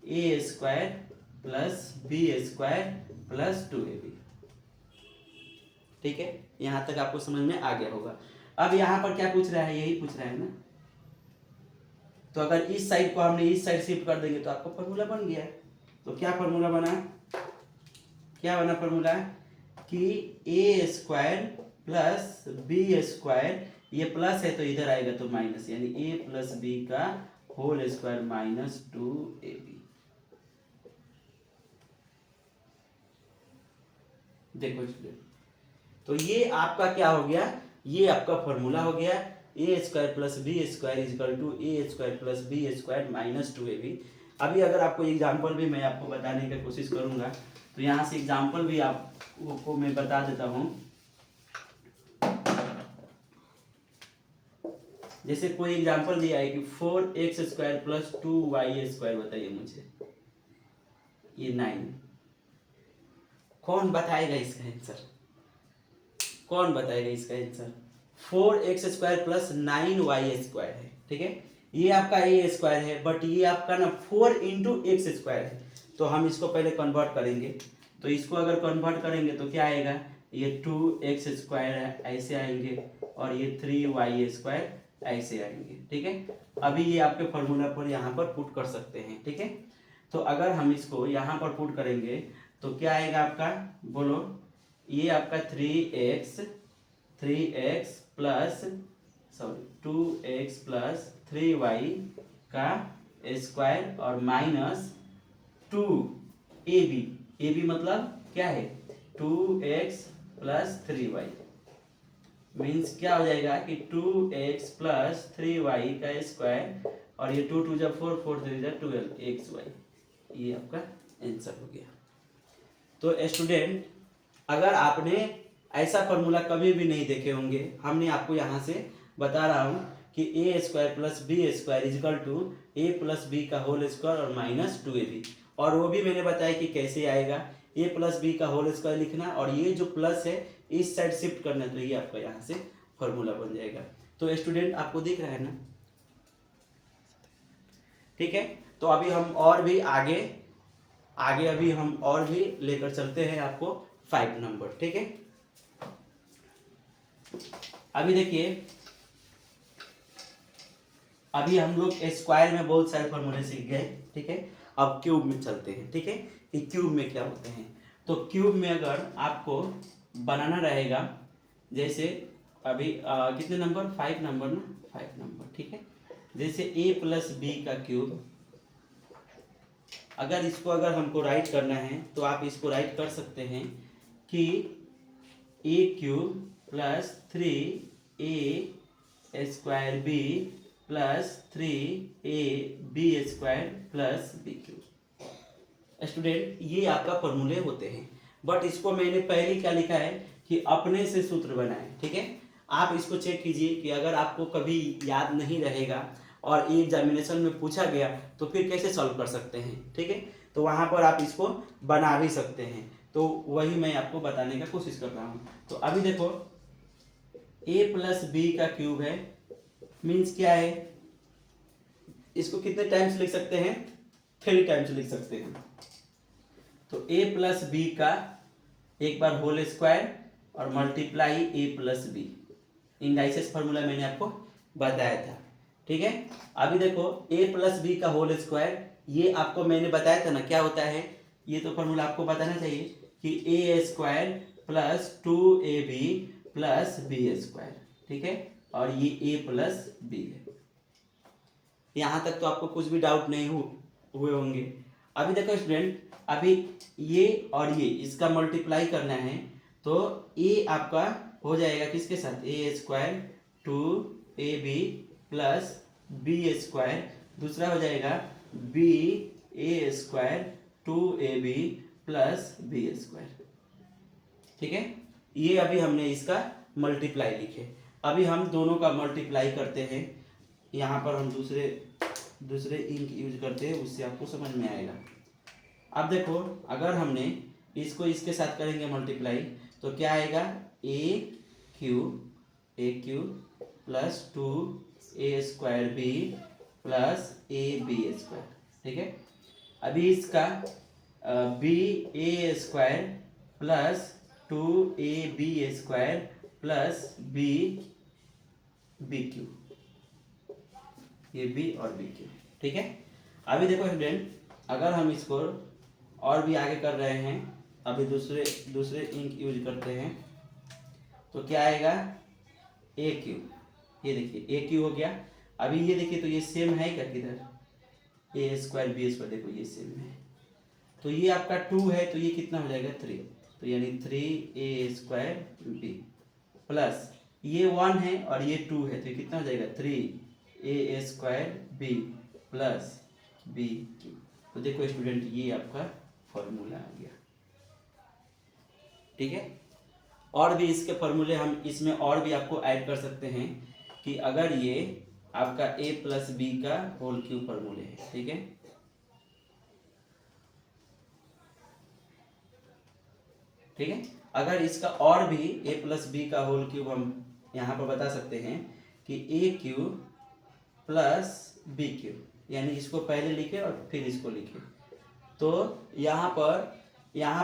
A square plus B square plus 2ab। ठीक है, यहाँ तक आपको समझ में आ गया होगा। अब यहाँ पर क्या पूछ रहा है, यही पूछ रहा है ना। तो अगर इस साइड को हमने इस साइड शिफ्ट कर देंगे तो आपको फॉर्मूला बन गया। तो क्या फॉर्मूला बना, क्या बना फॉर्मूला कि A square plus B square, ये प्लस है तो इधर आएगा तो माइनस, यानी ए प्लस बी का होल स्क्वायर माइनस 2ab। देखो स्टूडेंट, तो ये आपका क्या हो गया, ये आपका फॉर्मूला हो गया। A square plus B square equal to A square plus B square minus 2ab। अभी अगर आपको एग्जाम्पल भी मैं आपको बताने की कोशिश करूंगा, तो यहाँ से एग्जाम्पल भी आपको मैं बता देता हूँ। जैसे कोई एग्जाम्पल दिया है कि 4x square plus 2y square, बताइए मुझे ये 9, कौन बताएगा इसका आंसर, कौन बताएगा इसका answer. 4x square plus 9y square है, ठीक है। ये आपका ए स्क्वायर है, बट ये आपका ना 4 इंटू एक्स स्क्वायर है। तो हम इसको पहले कन्वर्ट करेंगे। तो इसको अगर कन्वर्ट करेंगे तो क्या आएगा, ये 2x स्क्वायर ऐसे आएंगे और ये 3y स्क्वायर ऐसे आएंगे, ठीक है। अभी ये आपके फॉर्मूला पर यहाँ पर पुट कर सकते हैं, ठीक है। तो अगर हम इसको यहाँ पर पुट करेंगे तो क्या आएगा आपका, बोलो। ये आपका 3x plus 2x plus 3y का स्क्वायर और माइनस 2ab मतलब क्या है 2x प्लस 3y, मीन्स क्या हो जाएगा कि 2x प्लस 3y का स्क्वायर और ये 2 2 जा 4 4 3 जा 12xy, ये आपका आंसर हो गया। तो स्टूडेंट, अगर आपने ऐसा फॉर्मूला कभी भी नहीं देखे होंगे, हमने आपको यहाँ से बता रहा हूँ कि A square plus B square equal to A plus B का होल स्क्वायर और माइनस 2ab, और वो भी मैंने बताया कि कैसे आएगा। ए प्लस बी का होल स्क्वायर लिखना और ये जो प्लस है इस साइड शिफ्ट करना, तो ये आपका यहाँ से फॉर्मूला बन जाएगा। तो स्टूडेंट आपको दिख रहा है ना, ठीक है। तो अभी हम और भी आगे अभी हम और भी लेकर चलते हैं आपको 5 नंबर, ठीक है। अभी देखिए, अभी हम लोग स्क्वायर में बहुत सारे फॉर्मूले सीख गए, ठीक है। अब क्यूब में चलते हैं, ठीक है, कि क्यूब में क्या होते हैं। तो क्यूब में अगर आपको बनाना रहेगा, जैसे अभी कितने नंबर, 5 नंबर ना, 5 नंबर, ठीक है। जैसे a प्लस बी का क्यूब, अगर इसको अगर हमको राइट करना है तो आप इसको राइट कर सकते हैं कि a cube plus 3a square b plus 3ab square plus b cube. Student, ये आपका फॉर्मूले होते हैं, बट इसको मैंने पहले क्या लिखा है कि अपने से सूत्र बनाएं, ठीक है। आप इसको चेक कीजिए कि अगर आपको कभी याद नहीं रहेगा और एग्जामिनेशन में पूछा गया तो फिर कैसे सॉल्व कर सकते हैं, ठीक है। तो वहाँ पर आप इसको बना भी सकते हैं, तो वही मैं आपको बताने का कोशिश कर रहा हूँ। तो अभी देखो, a प्लस बी का क्यूब है, मीन्स क्या है, इसको कितने टाइम्स लिख सकते हैं, 3 टाइम्स लिख सकते हैं। तो a प्लस बी का एक बार होल स्क्वायर और multiply a plus B, indices formula मैंने आपको बताया था, ठीक है। अभी देखो, a प्लस बी का होल स्क्वायर, ये आपको मैंने बताया था ना क्या होता है, ये तो फॉर्मूला आपको बताना चाहिए कि a square plus 2ab plus b square, ठीक है, और ये a प्लस b है। यहाँ तक तो आपको कुछ भी डाउट नहीं हुए होंगे। अभी देखो स्टूडेंट, अभी ये और ये इसका मल्टीप्लाई करना है, तो a आपका हो जाएगा किसके साथ, a square 2ab plus b square, दूसरा हो जाएगा b a square 2ab plus b square, ठीक है। ये अभी हमने इसका मल्टीप्लाई लिखे। अभी हम दोनों का मल्टीप्लाई करते हैं, यहाँ पर हम दूसरे इंक यूज करते हैं, उससे आपको समझ में आएगा। अब देखो, अगर हमने इसको इसके साथ करेंगे मल्टीप्लाई तो क्या आएगा, a cube plus 2a square b plus ab square, ठीक है। अभी इसका B A square plus 2ab² plus B cube, ये बी और बी क्यू, ठीक है। अभी देखो स्टूडेंट, अगर हम इसको और भी आगे कर रहे हैं, अभी दूसरे इंक यूज करते हैं, तो क्या आएगा ए क्यू, ये देखिए ए क्यू हो गया। अभी ये देखिए तो ये सेम है क्या, किधर a² b², देखो ये सेम है, तो ये आपका 2 है तो ये कितना हो जाएगा 3, तो यानी 3a² b प्लस ये 1 है और ये 2 है तो ये कितना हो जाएगा 3a² b plus b Q. तो देखो स्टूडेंट, ये आपका फॉर्मूला आ गया, ठीक है। और भी इसके फॉर्मूले हम इसमें और भी आपको ऐड कर सकते हैं कि अगर ये आपका a प्लस बी का होल क्यूब फॉर्मूले है, ठीक है। ठीक है, अगर इसका और भी a प्लस बी का होल क्यूब हम यहाँ पर बता सकते हैं कि a cube plus B cube, यानी इसको पहले लिखे और फिर इसको लिखे, तो यहाँ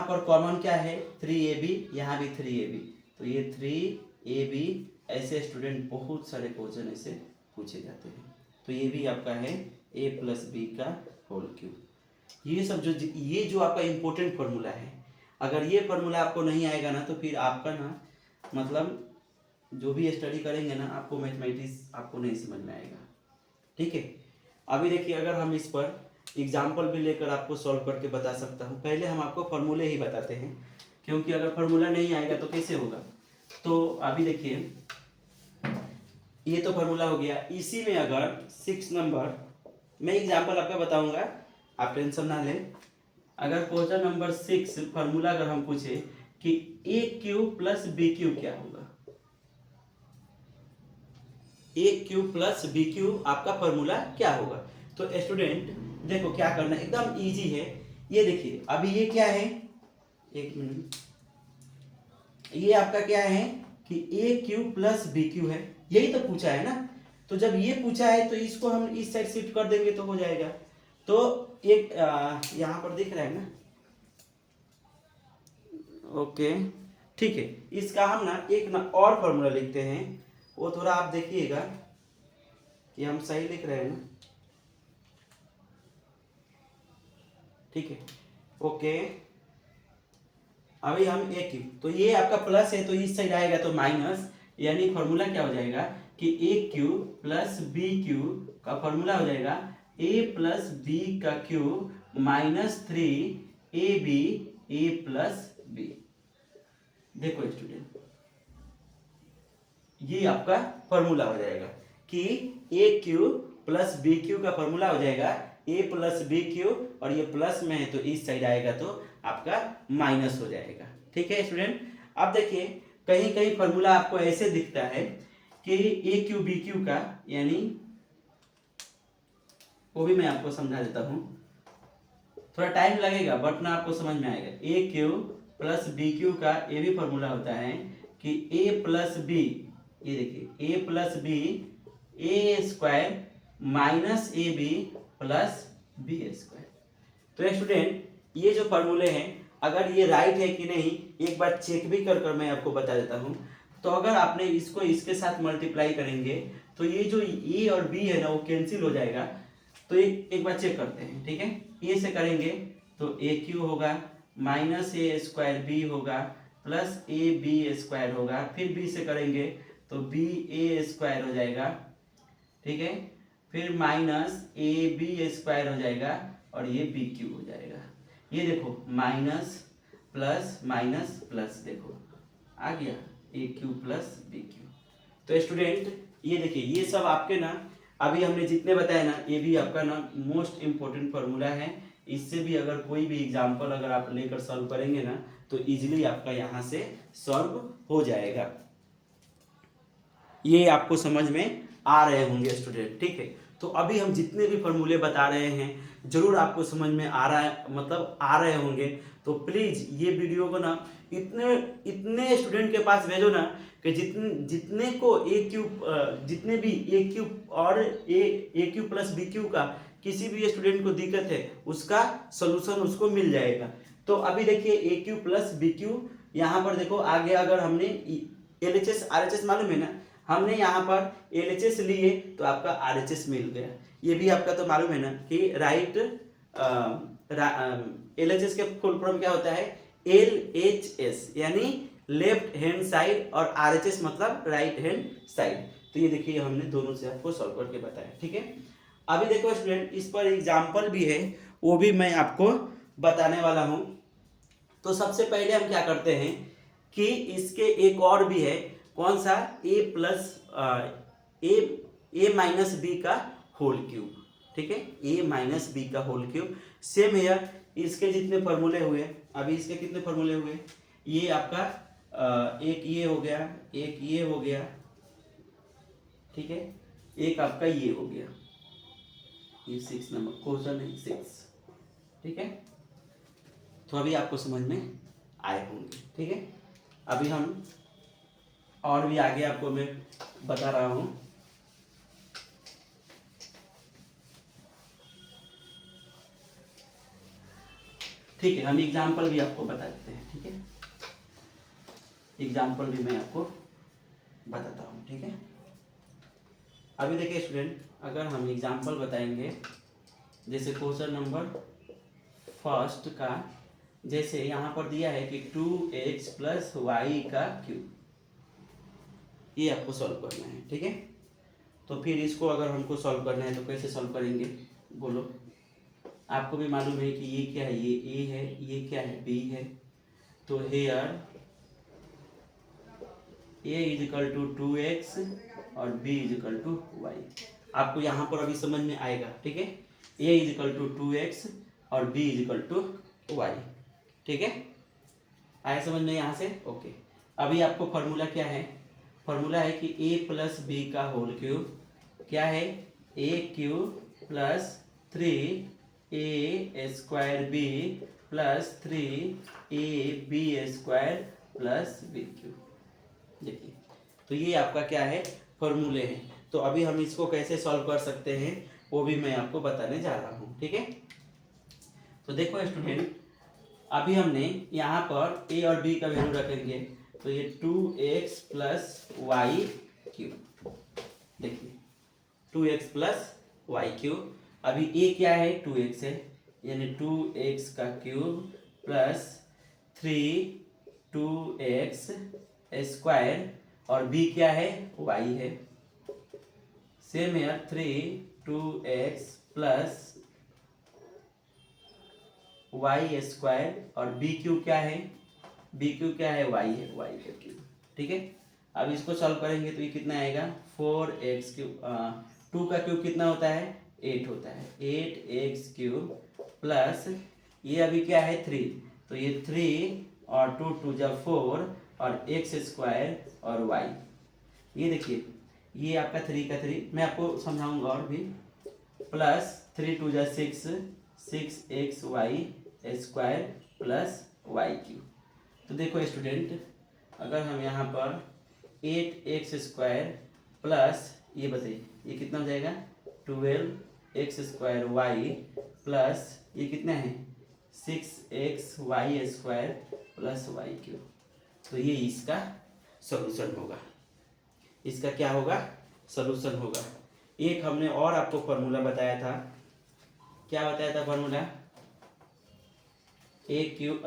पर कॉमन क्या है 3ab, यहाँ भी 3ab, तो ये 3ab, ऐसे स्टूडेंट बहुत सारे क्वेश्चन ऐसे पूछे जाते हैं, तो ये भी आपका है a प्लस बी का होल क्यूब। ये सब ये जो आपका इम्पोर्टेंट फार्मूला है, अगर ये फार्मूला आपको नहीं आएगा ना तो फिर आपका ना मतलब जो भी स्टडी करेंगे ना, आपको मैथमेटिक्स आपको नहीं समझ में आएगा, ठीक है। अभी देखिए, अगर हम इस पर एग्जाम्पल भी लेकर आपको सॉल्व करके बता सकता हूँ। पहले हम आपको फार्मूले ही बताते हैं, क्योंकि अगर फार्मूला नहीं आएगा तो कैसे होगा। तो अभी देखिए, ये तो फार्मूला हो गया। इसी में अगर 6 नंबर, मैं एग्जाम्पल आपका बताऊंगा, आप टेंशन ना लें। अगर क्वेश्चन नंबर 6 फार्मूला अगर हम पूछे कि A cube plus B cube क्या होगा, ए क्यूब प्लस बी क्यूब आपका फार्मूला क्या होगा, तो स्टूडेंट देखो क्या करना है, एकदम इजी है। ये देखिए, अभी ये क्या है, एक मिनट, ये आपका क्या है कि A cube plus B cube है, यही तो पूछा है ना। तो जब ये पूछा है तो इसको हम इस साइड शिफ्ट कर देंगे तो हो जाएगा। तो एक यहाँ पर दिख रहा है ना, ओके ठीक है। इसका हम ना एक ना और फॉर्मूला लिखते हैं, वो थोड़ा आप देखिएगा कि हम सही लिख रहे हैं ना, ठीक है ओके। अभी हम ए क्यूब, तो ये आपका प्लस है तो इस साइड आएगा तो माइनस, यानी फॉर्मूला क्या हो जाएगा कि A cube plus B cube का फॉर्मूला हो जाएगा ए प्लस बी का cube minus 3ab A plus B. देखो स्टूडेंट, ये आपका फॉर्मूला हो जाएगा कि A cube plus B cube का फॉर्मूला हो जाएगा ए प्लस बी क्यूब, और ये प्लस में है तो इस साइड आएगा तो आपका माइनस हो जाएगा, ठीक है स्टूडेंट। अब देखिए, कहीं कहीं फॉर्मूला आपको ऐसे दिखता है कि ए क्यू बी क्यू का, यानी वो भी मैं आपको समझा देता हूँ, थोड़ा टाइम लगेगा बट ना आपको समझ में आएगा। ए क्यू प्लस बी क्यू का ये भी फॉर्मूला होता है कि ए प्लस बी, ये देखिए A plus B A square minus A B plus B square. तो स्टूडेंट, ये जो फॉर्मूले हैं, अगर ये राइट है कि नहीं एक बार चेक भी कर मैं आपको बता देता हूँ। तो अगर आपने इसको इसके साथ मल्टीप्लाई करेंगे तो ये जो ए और बी है ना वो कैंसिल हो जाएगा। तो एक बार चेक करते हैं, ठीक है। ए से करेंगे तो ए क्यू होगा माइनस ए स्क्वायर बी होगा प्लस ए बी स्क्वायर होगा, फिर बी से करेंगे तो बी ए स्क्वायर हो जाएगा, ठीक है, फिर माइनस ए बी स्क्वायर हो जाएगा और ये बी क्यू हो जाएगा। ये देखो माइनस प्लस माइनस प्लस, देखो आ गया ए क्यू प्लस बी क्यू। तो स्टूडेंट ये देखिए, ये सब आपके ना अभी हमने जितने बताए ना, ये भी आपका ना मोस्ट इम्पोर्टेंट फार्मूला है। इससे भी अगर कोई भी एग्जाम्पल अगर आप लेकर सॉल्व करेंगे ना तो इजीली आपका यहाँ से सॉल्व हो जाएगा। ये आपको समझ में आ रहे होंगे स्टूडेंट, ठीक है। तो अभी हम जितने भी फार्मूले बता रहे हैं जरूर आपको समझ में आ रहा है, मतलब आ रहे होंगे। तो प्लीज ये वीडियो को ना इतने स्टूडेंट के पास भेजो ना कि जितने को ए क्यूब, जितने भी ए क्यूब और ए क्यूब प्लस बी क्यूब का किसी भी स्टूडेंट को दिक्कत है उसका सोल्यूशन उसको मिल जाएगा। तो अभी देखिए ए क्यू प्लस बी क्यू, यहाँ पर देखो आगे अगर हमने L H S R H S मालूम है ना, हमने यहाँ पर एल एच एस लिए तो आपका आर एच एस मिल गया। ये भी आपका तो मालूम है ना कि राइट एल एच एस के फुल फॉर्म क्या होता है, एल एच एस यानी लेफ्ट हैंड साइड और आर एच एस मतलब राइट हैंड साइड। तो ये देखिए हमने दोनों से आपको सॉल्व करके बताया, ठीक है। अभी देखो स्टूडेंट इस पर एग्जाम्पल भी है, वो भी मैं आपको बताने वाला हूँ। तो सबसे पहले हम क्या करते हैं कि इसके एक और भी है, कौन सा, ए प्लस ए माइनस बी का होल क्यूब, ठीक है, ए माइनस बी का होल क्यूब। सेम है, इसके जितने फॉर्मूले हुए, अभी इसके कितने फॉर्मूले हुए, ये आपका एक ये हो गया, एक ये हो गया, ठीक है, एक आपका ये हो गया, ये 6 नंबर क्वेश्चन है 6, ठीक है। तो अभी आपको समझ में आए होंगे, ठीक है। अभी हम और भी आगे आपको मैं बता रहा हूँ। ठीक है, हम एग्जाम्पल भी आपको बता देते हैं, ठीक है, एग्जाम्पल भी मैं आपको बताता हूँ, ठीक है। अभी देखिए स्टूडेंट, अगर हम एग्जाम्पल बताएंगे, जैसे क्वेश्चन नंबर फर्स्ट का, जैसे यहाँ पर दिया है कि 2x प्लस वाई का क्यूब, ये आपको सॉल्व करना है, ठीक है। तो फिर इसको अगर हमको सॉल्व करना है तो कैसे सॉल्व करेंगे बोलो। आपको भी मालूम है कि ये क्या है, ये ए है, ये क्या है, बी है। तो here A is equal to 2x और b is equal to Y. आपको यहाँ पर अभी समझ में आएगा, ठीक है। a is equal to 2x और b is equal to Y, ठीक है, आए समझ में यहाँ से, ओके। अभी आपको फॉर्मूला क्या है, फॉर्मूला है कि a प्लस बी का होल क्यूब क्या है, a cube plus 3a square b plus 3ab square plus b cube. देखिए, तो ये आपका क्या है, फॉर्मूले हैं। तो अभी हम इसको कैसे सॉल्व कर सकते हैं वो भी मैं आपको बताने जा रहा हूँ, ठीक है। तो देखो स्टूडेंट, अभी हमने यहाँ पर ए और बी का वैल्यू रखेंगे, तो ये 2x प्लस वाई क्यूब, देखिए 2x प्लस वाई क्यूब। अभी ए क्या है, 2x है, यानी 2x का क्यूब प्लस 2x स्क्वायर, और b क्या है, y है। सेम है 2x प्लस वाई स्क्वायर, और बी क्यू क्या है, बी क्यू क्या है, y है, y का क्यूब, ठीक है। अब इसको सॉल्व करेंगे तो ये कितना आएगा, 4x क्यूब, 2 का क्यूब कितना होता है, 8 होता है, 8x क्यूब प्लस ये अभी क्या है 3, तो ये 3 और 2 2 जब 4 और x स्क्वायर और y, ये देखिए ये आपका 3 का 3, मैं आपको समझाऊंगा और भी, प्लस 3 2 जा 6, 6x Y square plus Y cube. तो देखो स्टूडेंट, अगर हम यहाँ पर 8x स्क्वायर प्लस ये बताइए ये कितना हो जाएगा, 12x स्क्वायर वाई प्लस ये कितना है 6x Y square plus Y cube. तो ये इसका सॉल्यूशन होगा, इसका क्या होगा, सॉल्यूशन होगा। एक हमने और आपको फॉर्मूला बताया था, क्या बताया था formula, A cube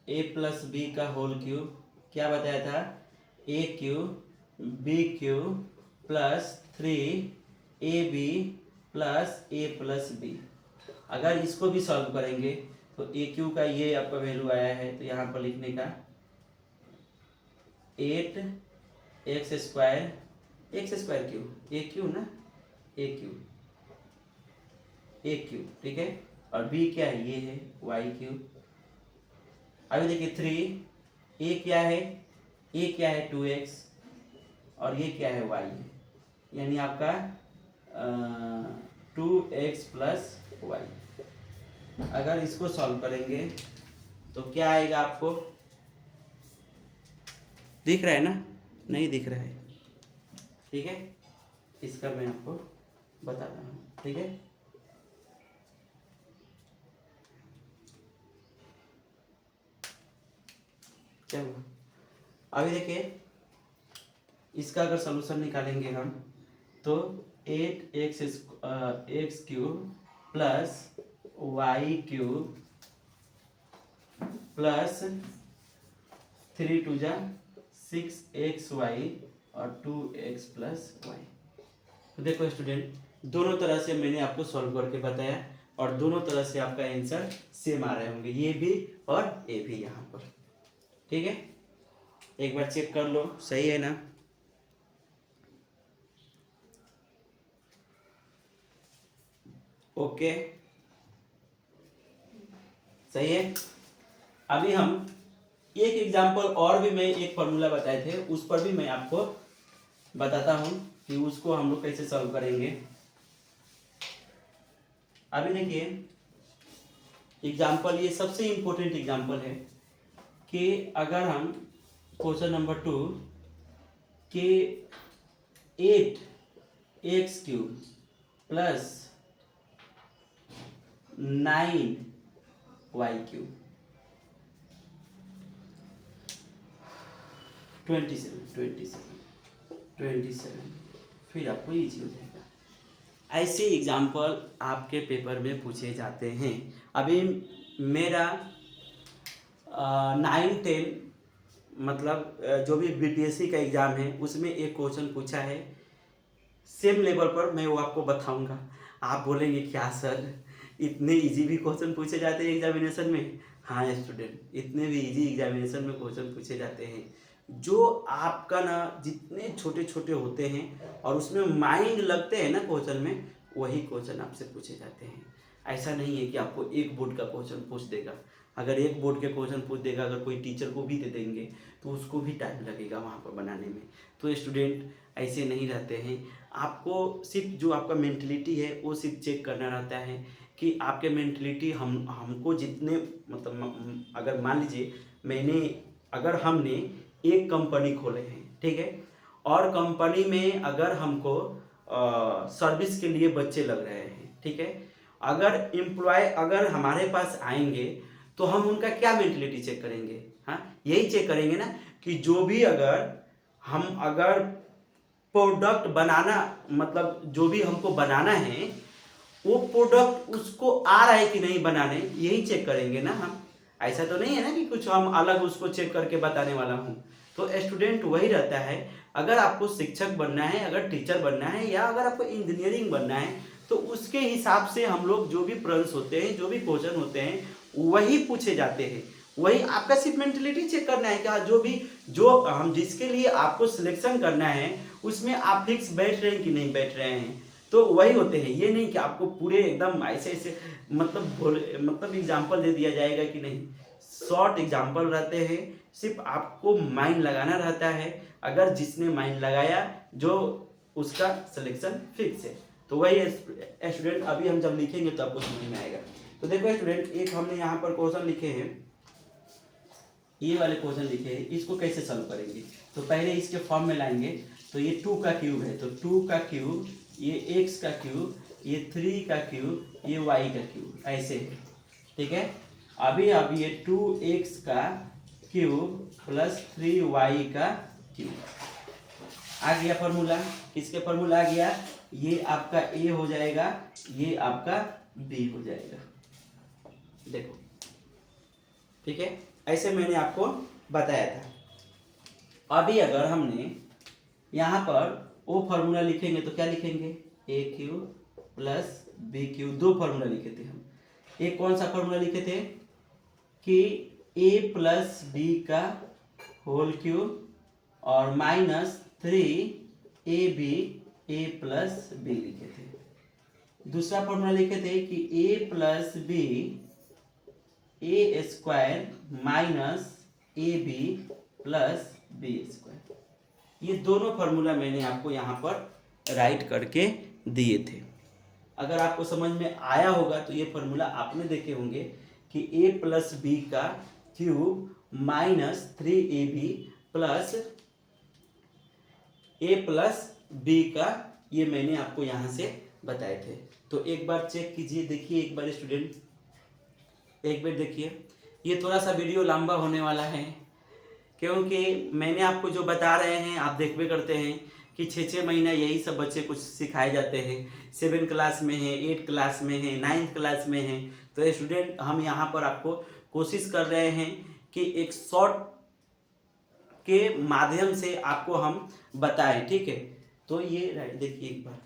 A plus B का होल क्यूब, क्या बताया था, A cube B cube plus 3ab plus a plus B. अगर इसको भी सॉल्व करेंगे तो ए क्यू का ये आपका वैल्यू आया है, तो यहाँ पर लिखने का 8x square, X square cube, A cube ना, ए क्यूब, ए क्यूब, ठीक है, और बी क्या है, ये है वाई क्यूब। अभी देखिए 3, ए क्या है, ए क्या है 2x और ये क्या है y है, यानी आपका 2x प्लस वाई। अगर इसको सॉल्व करेंगे तो क्या आएगा, आपको दिख रहा है ना, नहीं दिख रहा है, ठीक है, इसका मैं आपको बता रहा हूँ, ठीक है। क्या हुआ? अभी देखिए इसका अगर सलूशन निकालेंगे हम तो 8x cube plus Y cube plus 3 2 जा 6xy और 2x प्लस वाई। तो देखो स्टूडेंट, दोनों तरह से मैंने आपको सॉल्व करके बताया और दोनों तरह से आपका आंसर सेम आ रहे होंगे, ये भी और ये भी यहाँ पर। ठीक है, एक बार चेक कर लो सही है ना। ओके सही है। अभी हम एक एग्जांपल और भी, मैं एक फॉर्मूला बताए थे उस पर भी मैं आपको बताता हूं कि उसको हम लोग कैसे सॉल्व करेंगे। अभी देखिए एग्जांपल, ये सबसे इंपॉर्टेंट एग्जांपल है कि अगर हम क्वेश्चन नंबर 2 के 8x cube plus 9y cube 27 फिर आपको ईजी हो जाएगा। ऐसे एग्जाम्पल आपके पेपर में पूछे जाते हैं। अभी मेरा 9-10 मतलब जो भी बीपीएससी का एग्ज़ाम है उसमें एक क्वेश्चन पूछा है सेम लेवल पर, मैं वो आपको बताऊंगा। आप बोलेंगे क्या सर इतने इजी भी क्वेश्चन पूछे जाते हैं एग्जामिनेशन में? हाँ स्टूडेंट, इतने भी इजी एग्जामिनेशन में क्वेश्चन पूछे जाते हैं जो आपका ना जितने छोटे छोटे होते हैं और उसमें माइंड लगते हैं ना क्वेश्चन में, वही क्वेश्चन आपसे पूछे जाते हैं। ऐसा नहीं है कि आपको एक बोर्ड का क्वेश्चन पूछ देगा। अगर एक बोर्ड के क्वेश्चन पूछ देगा, अगर कोई टीचर को भी दे देंगे तो उसको भी टाइम लगेगा वहाँ पर बनाने में। तो स्टूडेंट ऐसे नहीं रहते हैं। आपको सिर्फ जो आपका मेंटलिटी है वो सिर्फ चेक करना रहता है कि आपके मेंटलिटी हमको जितने मतलब अगर मान लीजिए अगर हमने एक कंपनी खोले हैं, ठीक है, और कंपनी में अगर हमको सर्विस के लिए बच्चे लग रहे हैं, ठीक है, अगर एम्प्लॉय अगर हमारे पास आएंगे तो हम उनका क्या मेंटलिटी चेक करेंगे? हाँ, यही चेक करेंगे ना कि जो भी अगर प्रोडक्ट बनाना मतलब जो भी हमको बनाना है वो प्रोडक्ट उसको आ रहा है कि नहीं बनाने, यही चेक करेंगे ना हम। ऐसा तो नहीं है ना कि कुछ हम अलग उसको चेक करके बताने वाला हूँ। तो स्टूडेंट वही रहता है, अगर आपको शिक्षक बनना है, अगर टीचर बनना है या अगर आपको इंजीनियरिंग बनना है तो उसके हिसाब से हम लोग जो भी प्रश्न होते हैं, जो भी क्वेश्चन होते हैं वही पूछे जाते हैं। वही आपका सिर्फ मेंटलिटी चेक करना है कि जो हम जिसके लिए आपको सिलेक्शन करना है उसमें आप फिक्स बैठ रहे हैं कि नहीं बैठ रहे हैं, तो वही होते हैं। ये नहीं कि आपको पूरे एकदम ऐसे मतलब एग्जाम्पल दे दिया जाएगा कि नहीं, शॉर्ट एग्जाम्पल रहते हैं। सिर्फ आपको माइंड लगाना रहता है। अगर जिसने माइंड लगाया जो उसका सिलेक्शन फिक्स है। तो वही स्टूडेंट अभी हम जब लिखेंगे तो आपको समझ में आएगा। तो देखो स्टूडेंट, एक हमने यहाँ पर क्वेश्चन लिखे हैं, ये वाले क्वेश्चन लिखे हैं, इसको कैसे सॉल्व करेंगे? तो पहले इसके फॉर्म में लाएंगे। तो ये 2 का क्यूब है, तो 2 का क्यूब, ये x का क्यूब, ये 3 का क्यूब, ये y का क्यूब, ऐसे है, ठीक है। अभी ये 2x का क्यूब प्लस 3y का क्यूब आ गया फॉर्मूला। किसके फॉर्मूला आ गया? ये आपका a हो जाएगा, ये आपका b हो जाएगा। देखो ठीक है, ऐसे मैंने आपको बताया था। अभी अगर हमने यहाँ पर वो फार्मूला लिखेंगे तो क्या लिखेंगे? A cube plus B cube, 2 formula लिखे थे हम। एक कौन सा फार्मूला लिखे थे कि ए प्लस बी का होल क्यूब और minus 3ab A plus B लिखे थे। दूसरा फार्मूला लिखे थे कि A plus B A square minus A B plus B square. ये दोनों फार्मूला मैंने आपको यहाँ पर राइट करके दिए थे। अगर आपको समझ में आया होगा तो ये फार्मूला आपने देखे होंगे कि a प्लस बी का cube minus 3ab plus a plus B का, ये मैंने आपको यहाँ से बताए थे। तो एक बार चेक कीजिए, देखिए एक बार स्टूडेंट, एक बार देखिए। ये थोड़ा सा वीडियो लंबा होने वाला है क्योंकि मैंने आपको जो बता रहे हैं आप देख भी करते हैं कि 6-6 महीना यही सब बच्चे कुछ सिखाए जाते हैं। 7 क्लास में है, 8 क्लास में है, 9th क्लास में है। तो स्टूडेंट हम यहाँ पर आपको कोशिश कर रहे हैं कि एक शॉर्ट के माध्यम से आपको हम बताएं, ठीक है। तो ये राइट देखिए एक बार,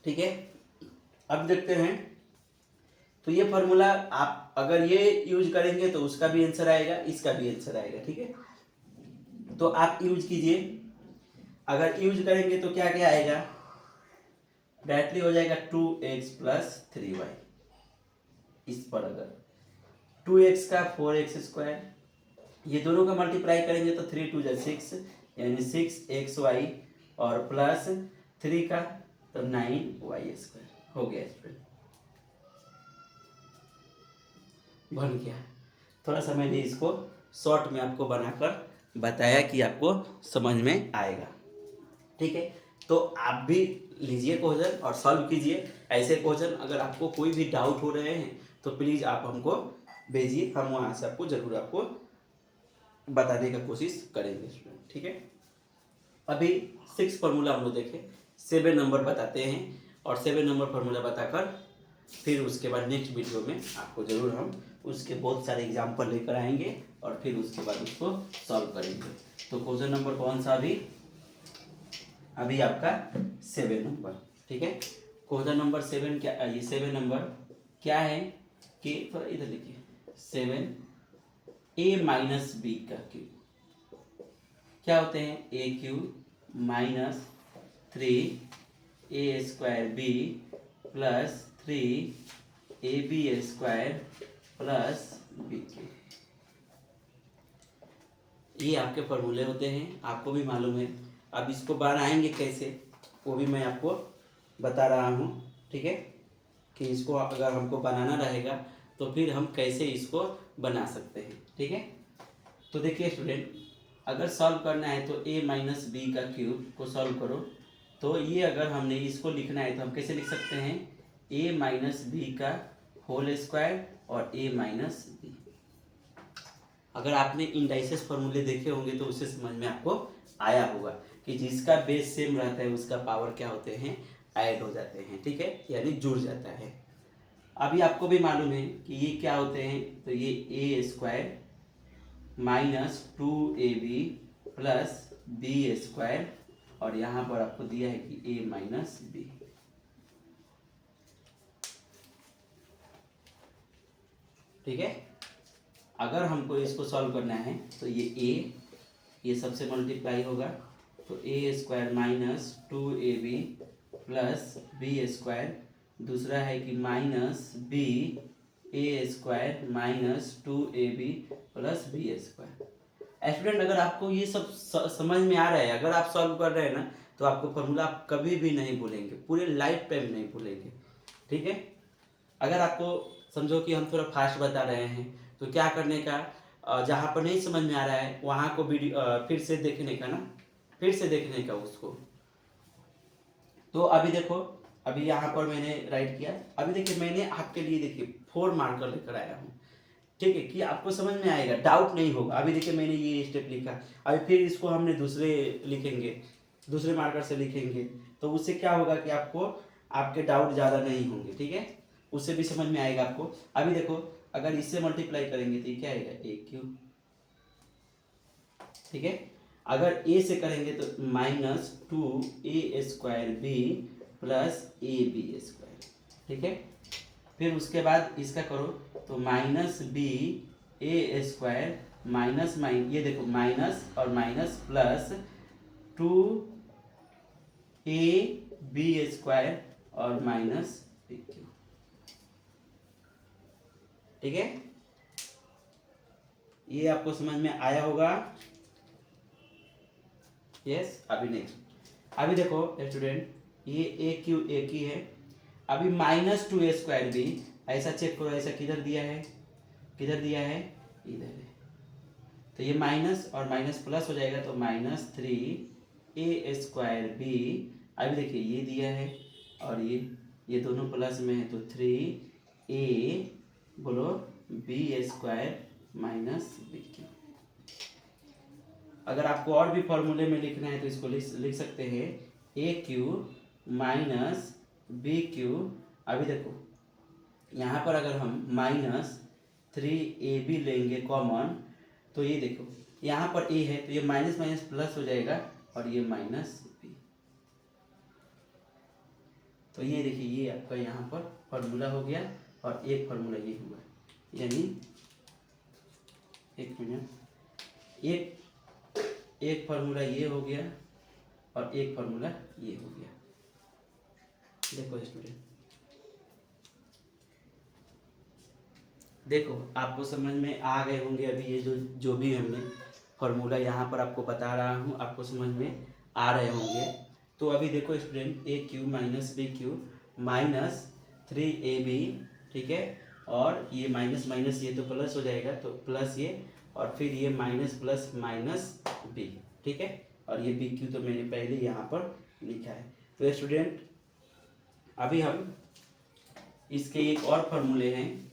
ठीक है। अब देखते हैं, तो ये फॉर्मूला आप अगर ये यूज करेंगे तो उसका भी आंसर आएगा, इसका भी आंसर आएगा, ठीक है। तो आप यूज कीजिए। अगर यूज करेंगे तो क्या क्या आएगा, डायरेक्टली हो जाएगा 2x प्लस 3y। इस पर अगर 2x का 4x², ये दोनों का मल्टीप्लाई करेंगे तो 3 2 6, यानी 6xy, और प्लस 3 का तो 9y² हो गया स्टूडेंट, बन गया। थोड़ा सा मैंने इसको शॉर्ट में आपको बनाकर बताया कि आपको समझ में आएगा, ठीक है। तो आप भी लीजिए क्वेश्चन और सॉल्व कीजिए ऐसे क्वेश्चन। अगर आपको कोई भी डाउट हो रहे हैं तो प्लीज़ आप हमको भेजिए, हम वहाँ से आपको ज़रूर आपको बताने का कोशिश करेंगे स्टूडेंट, ठीक है। अभी 6 फार्मूला हम लोग देखें, 7 नंबर बताते हैं और 7 नंबर फार्मूला बताकर फिर उसके बाद नेक्स्ट वीडियो में आपको ज़रूर हम उसके बहुत सारे एग्जाम्पल लेकर आएंगे और फिर उसके बाद उसको सॉल्व करेंगे। तो क्वेश्चन नंबर कौन सा अभी आपका 7 नंबर, ठीक है। क्वेश्चन नंबर 7 क्या, ये 7 नंबर क्या है कि थोड़ा इधर देखिए, 7 a माइनस बी का क्यूब क्या होते हैं, a cube minus 3a² b plus 3ab² plus b cube. ये आपके फॉर्मूले होते हैं, आपको भी मालूम है। अब इसको बनाएंगे कैसे वो भी मैं आपको बता रहा हूँ, ठीक है, कि इसको अगर हमको बनाना रहेगा तो फिर हम कैसे इसको बना सकते हैं, ठीक है। तो देखिए स्टूडेंट, अगर सॉल्व करना है तो a माइनस बी का क्यूब को सॉल्व करो। तो ये अगर हमने इसको लिखना है तो हम कैसे लिख सकते हैं, a माइनस बी का होल स्क्वायर और a माइनस बी। अगर आपने इंडाइसेस फॉर्मूले देखे होंगे तो उससे समझ में आपको आया होगा कि जिसका बेस सेम रहता है उसका पावर क्या होते हैं, ऐड हो जाते हैं, ठीक है, यानी जुड़ जाता है। अभी आपको भी मालूम है कि ये क्या होते हैं, तो ये a² minus 2ab plus b² और यहाँ पर आपको दिया है कि a माइनस b, ठीक है। अगर हमको इसको सॉल्व करना है तो ये सबसे मल्टीप्लाई होगा, तो a² minus 2ab plus b², दूसरा है कि minus b a² minus 2ab plus b²। Student अगर आपको ये सब समझ में आ रहा है, अगर आप सॉल्व कर रहे हैं ना, तो आपको फॉर्मूला आप कभी भी नहीं भूलेंगे, पूरे लाइफ टाइम नहीं भूलेंगे, ठीक है। अगर आपको समझो कि हम थोड़ा फास्ट बता रहे हैं तो क्या करने का, जहाँ पर नहीं समझ में आ रहा है वहाँ को वीडियो फिर से देखने का ना, फिर से देखने का उसको। तो अभी देखो, अभी यहाँ पर मैंने राइट किया, अभी देखिए मैंने आपके लिए देखिए 4 मार्कर लेकर आया हूँ, ठीक है, कि आपको समझ में आएगा, डाउट नहीं होगा। अभी देखिए मैंने ये स्टेप लिखा, अभी फिर इसको हमने दूसरे लिखेंगे, दूसरे मार्कर से लिखेंगे, तो उससे क्या होगा कि आपको आपके डाउट ज़्यादा नहीं होंगे, ठीक है, उससे भी समझ में आएगा आपको। अभी देखो अगर इससे मल्टीप्लाई करेंगे तो ये क्या आएगा, a³, ठीक है। अगर a से करेंगे तो minus 2a² b plus ab², ठीक है। फिर उसके बाद इसका करो तो माइनस b a² माइनस ये देखो माइनस और माइनस प्लस 2ab² और माइनस b³, ठीक है। ये आपको समझ में आया होगा, यस। अभी नेक्स्ट, अभी देखो स्टूडेंट, ये a³ एक ही है। अभी माइनस 2a² b, ऐसा चेक करो, ऐसा किधर दिया है, किधर दिया है, इधर है। तो ये माइनस और माइनस प्लस हो जाएगा, तो -3a²b। अभी देखिए ये दिया है और ये दोनों प्लस में है, तो 3a बोलो b² -bq। अगर आपको और भी फॉर्मूले में लिखना है तो इसको लिख सकते हैं AQ -BQ। अभी देखो यहाँ पर अगर हम -3AB लेंगे कॉमन, तो ये देखो यहाँ पर a है तो ये माइनस माइनस प्लस हो जाएगा और ये -b। तो ये देखिए ये आपका यहाँ पर फॉर्मूला हो गया और एक फॉर्मूला ये हुआ, यानी एक मिनट, एक फार्मूला ये हो गया और एक फार्मूला ये हो गया। देखो स्टूडेंट, देखो आपको समझ में आ गए होंगे अभी ये जो भी हमने फार्मूला यहाँ पर आपको बता रहा हूँ, आपको समझ में आ रहे होंगे। तो अभी देखो स्टूडेंट, AQ -BQ -3AB, ठीक है, और ये माइनस माइनस ये तो प्लस हो जाएगा, तो प्लस ये और फिर ये माइनस प्लस -b, ठीक है, और ये BQ तो मैंने पहले यहाँ पर लिखा है। तो स्टूडेंट अभी हम इसके एक और फार्मूले हैं,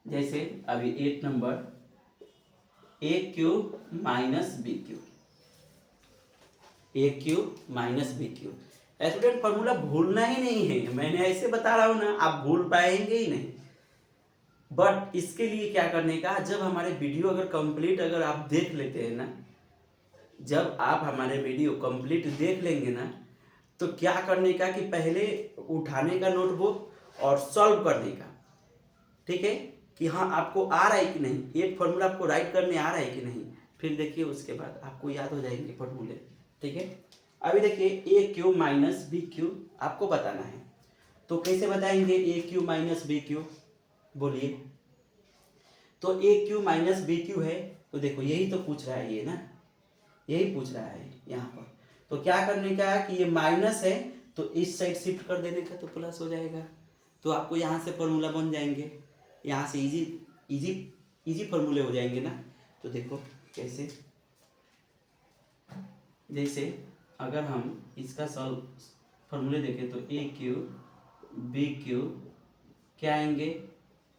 जैसे अभी 8 number AQ -BQ, AQ -BQ। Student formula भूलना ही नहीं है, मैंने ऐसे बता रहा हूँ ना, आप भूल पाएंगे ही नहीं। बट इसके लिए क्या करने का, जब हमारे वीडियो अगर कंप्लीट अगर आप देख लेते हैं ना, जब आप हमारे वीडियो कंप्लीट देख लेंगे ना, तो क्या करने का कि पहले उठाने का नोटबुक और सॉल्व करने का, ठीक है, कि हाँ आपको आ रहा है कि नहीं, एक फॉर्मूला आपको राइट करने आ रहा है कि नहीं, फिर देखिए उसके बाद आपको याद हो जाएंगे फॉर्मूले, ठीक है। अभी देखिए AQ -BQ आपको बताना है, तो कैसे बताएंगे AQ -BQ, बोलिए। तो AQ -BQ है, तो देखो यही तो पूछ रहा है ये ना, यही पूछ रहा है यहाँ पर। तो क्या करने का कि ये माइनस है तो इस साइड शिफ्ट कर देने का, तो प्लस हो जाएगा। तो आपको यहाँ से फॉर्मूला बन जाएंगे, यहाँ से इजी फॉर्मूले हो जाएंगे ना। तो देखो कैसे, जैसे अगर हम इसका सॉल्व फॉर्मूले देखें तो AQ BQ क्या आएंगे,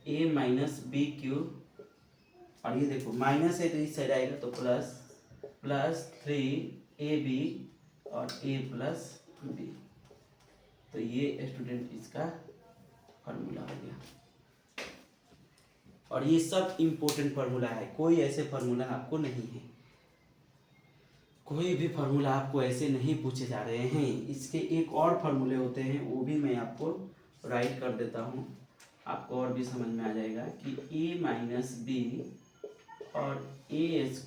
A -BQ, और ये देखो माइनस है तो इस साइड आएगा, तो प्लस 3AB और A + B। तो ये स्टूडेंट इसका फॉर्मूला हो गया। और ये सब इम्पोर्टेंट फार्मूला है, कोई ऐसे फार्मूला आपको नहीं है, कोई भी फार्मूला आपको ऐसे नहीं पूछे जा रहे हैं। इसके एक और फार्मूले होते हैं, वो भी मैं आपको राइट कर देता हूँ, आपको और भी समझ में आ जाएगा कि A -B और A² +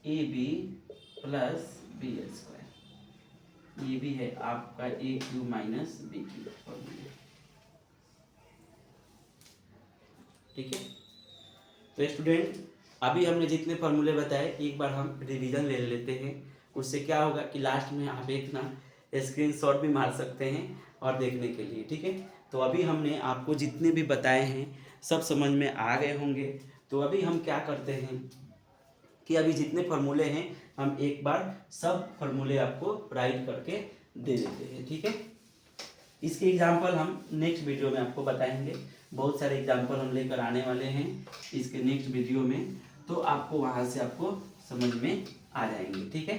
AB + B², ये भी है आपका AQ -BQ फॉर्मूला, ठीक है। तो स्टूडेंट अभी हमने जितने फार्मूले बताए एक बार हम रिवीजन ले लेते हैं, उससे क्या होगा कि लास्ट में आप एक ना स्क्रीनशॉट भी मार सकते हैं और देखने के लिए, ठीक है। तो अभी हमने आपको जितने भी बताए हैं सब समझ में आ गए होंगे। तो अभी हम क्या करते हैं कि अभी जितने फार्मूले हैं हम एक बार सब फार्मूले आपको राइट करके दे देते हैं, ठीक है। इसके एग्जाम्पल हम नेक्स्ट वीडियो में आपको बताएंगे, बहुत सारे एग्जाम्पल हम लेकर आने वाले हैं इसके नेक्स्ट वीडियो में, तो आपको वहाँ से आपको समझ में आ जाएंगे, ठीक है।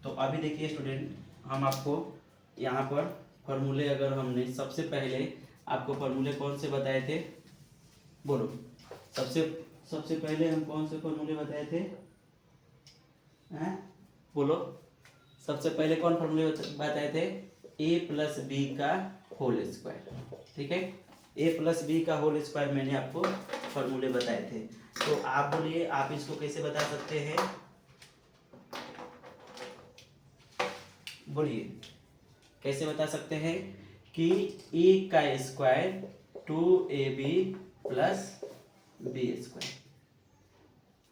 तो अभी देखिए स्टूडेंट, हम आपको यहाँ पर फॉर्मूले, अगर हमने सबसे पहले आपको फॉर्मूले कौन से बताए थे, बोलो, सबसे पहले हम कौन से फॉर्मूले बताए थे, हैं बोलो, सबसे पहले कौन फॉर्मूले बताए थे, A + B का होल स्क्वायर, ठीक है, A + B का होल स्क्वायर मैंने आपको फॉर्मूले बताए थे। तो आप बोलिए, आप इसको कैसे बता सकते हैं, बोलिए कैसे बता सकते हैं कि A का स्क्वायर 2AB + B²,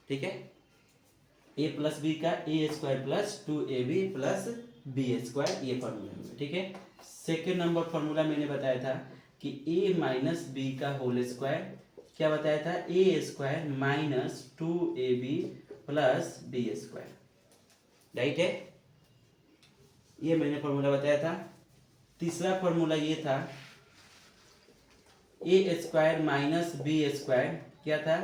ठीक है, A + B का A² + 2AB + बी स्क्वायर, ये फार्मूला है, ठीक है। सेकेंड नंबर फार्मूला मैंने बताया था कि ए माइनस बी का होल स्क्वायर, क्या बताया था, A square minus 2ab plus B square, right है, ये मैंने फार्मूला बताया था। तीसरा फार्मूला ये था A square minus B square, क्या था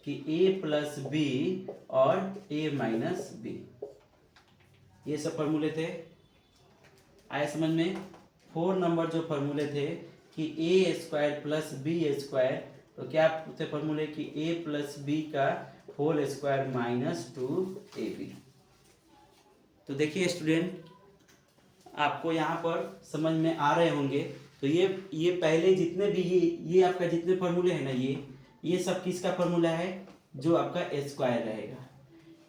कि ए प्लस बी और ए माइनस बी, ये सब फार्मूले थे, आए समझ में। 4 नंबर जो फार्मूले थे कि A square plus B square, तो क्या थे फार्मूले कि ए प्लस बी का होल स्क्वायर माइनस 2ab। तो देखिए स्टूडेंट, आपको यहाँ पर समझ में आ रहे होंगे। तो ये पहले जितने भी ये आपका जितने फार्मूले हैं ना, ये सब किसका फार्मूला है, जो आपका स्क्वायर रहेगा।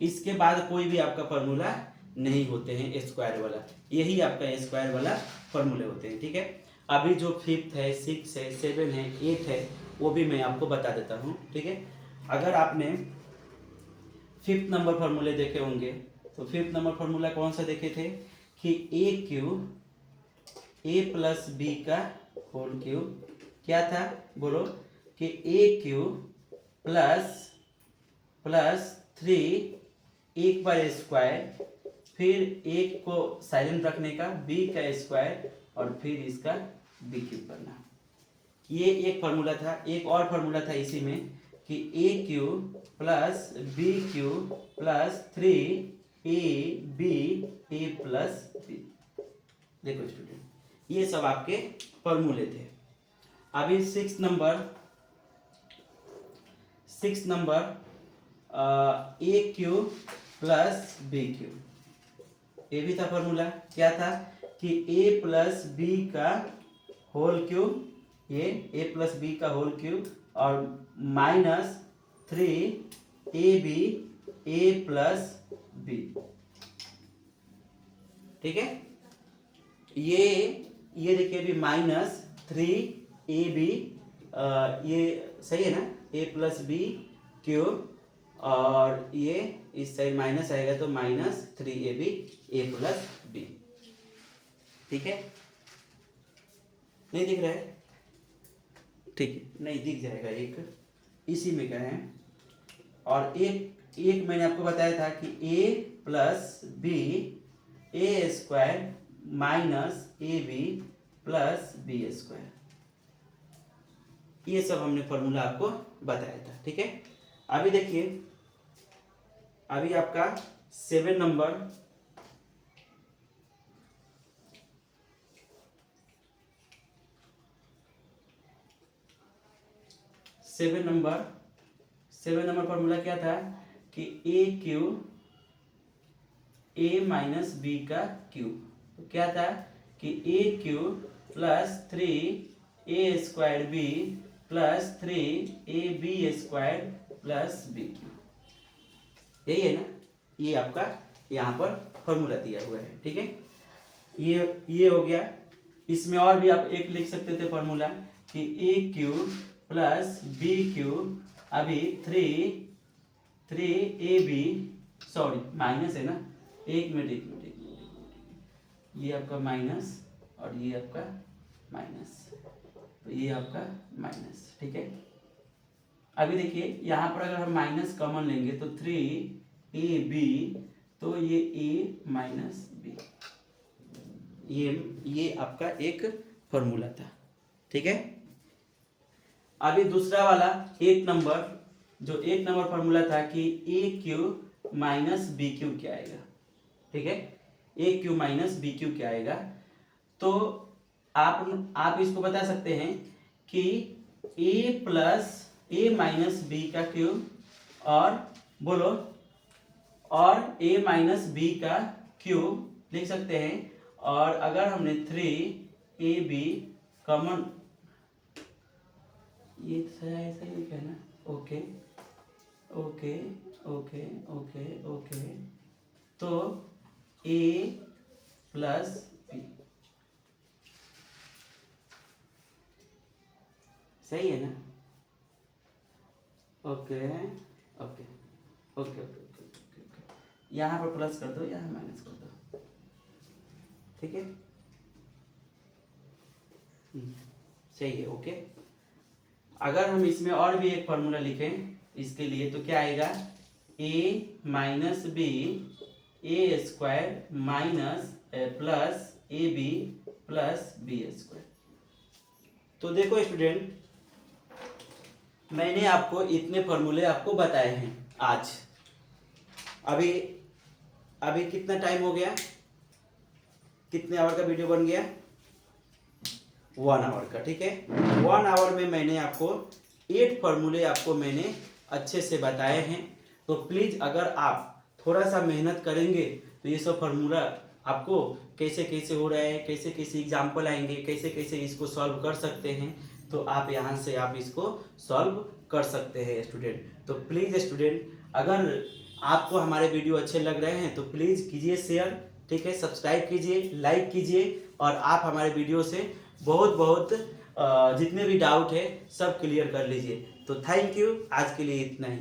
इसके बाद कोई भी आपका फार्मूला नहीं होते हैं स्क्वायर वाला, यही आपका स्क्वायर वाला फार्मूले होते हैं, ठीक है। अभी जो 5th है, 6 है, 7 है, 8 है, वो भी मैं आपको बता देता हूँ, ठीक है। अगर आपने 5th नंबर फार्मूले देखे होंगे, तो 5th नंबर फार्मूला कौन सा देखे थे कि A cube A plus B का होल क्यूब, क्या था बोलो, कि ए क्यूब प्लस 3 एक बार स्क्वायर, फिर एक को साइलेंट रखने का बी का स्क्वायर, और फिर इसका बी क्यूब करना, ये एक फार्मूला था। एक और फार्मूला था इसी में कि A cube plus B cube plus 3ab A plus B. देखो स्टूडेंट, ये सब आपके फॉर्मूले थे। अभी 6 number A cube plus B cube, ये भी था फॉर्मूला, क्या था कि ए प्लस बी का होल क्यूब, ये ए प्लस बी का होल क्यूब और minus 3ab A plus B, ठीक है। ये देखिए अभी माइनस 3ab, ये सही है ना, ए प्लस बी क्यूब, और ये इस साइड माइनस आएगा तो minus 3ab A plus B, ठीक है। नहीं दिख रहा है, ठीक है, नहीं दिख जाएगा, एक इसी में क्या है। और एक मैंने आपको बताया था कि a plus B A square minus A B plus B square, ये सब हमने फॉर्मूला आपको बताया था, ठीक है। अभी देखिए, अभी आपका 7 नंबर, सेवन नंबर फॉर्मूला क्या था कि A cube A minus B का क्यूब, तो क्या था कि A cube plus 3a square B plus 3ab square plus B cube, यही है ना, ये आपका यहाँ पर फॉर्मूला दिया हुआ है, ठीक है। ये हो गया। इसमें और भी आप एक लिख सकते थे फॉर्मूला कि A cube plus B cube, अभी 3ab, सॉरी माइनस है ना, एक मिनट, ये आपका माइनस और ये आपका माइनस, तो ये आपका माइनस, ठीक है। अभी देखिए यहाँ पर अगर हम माइनस कॉमन लेंगे तो 3ab, तो ये a माइनस बी, ये आपका एक फॉर्मूला था, ठीक है। अभी दूसरा वाला 1 नंबर, जो 1 नंबर फॉर्मूला था कि A cube minus B cube क्या आएगा, ठीक है, ए क्यूब माइनस बी क्यूब क्या आएगा। तो आप इसको बता सकते हैं कि A plus A minus B का क्यूब, और बोलो, और ए माइनस बी का क्यूब लिख सकते हैं। और अगर हमने 3ab कॉमन, ये ऐसा ही लिखा है ना, okay okay okay okay okay, तो a प्लस बी, सही है ना, okay okay okay okay okay, यहाँ पर प्लस कर दो, यहाँ माइनस कर दो, ठीक है, सही है, ओके। अगर हम इसमें और भी एक फॉर्मूला लिखें इसके लिए तो क्या आएगा, A minus B A square minus plus A B plus B square. तो देखो स्टूडेंट, मैंने आपको इतने फॉर्मूले आपको बताए हैं आज। अभी अभी कितना टाइम हो गया, कितने आवर का वीडियो बन गया, 1 आवर का, ठीक है। 1 आवर में मैंने आपको 8 फॉर्मूले आपको मैंने अच्छे से बताए हैं। तो प्लीज़ अगर आप थोड़ा सा मेहनत करेंगे तो ये सब फार्मूला आपको कैसे कैसे हो रहा है, कैसे कैसे एग्जाम्पल आएंगे, कैसे कैसे इसको सॉल्व कर सकते हैं, तो आप यहाँ से आप इसको सॉल्व कर सकते हैं स्टूडेंट। तो प्लीज़ स्टूडेंट, अगर आपको हमारे वीडियो अच्छे लग रहे हैं तो प्लीज़ कीजिए शेयर, ठीक है, सब्सक्राइब कीजिए, लाइक कीजिए, और आप हमारे वीडियो से बहुत बहुत जितने भी डाउट है सब क्लियर कर लीजिए। तो थैंक यू, आज के लिए इतना ही।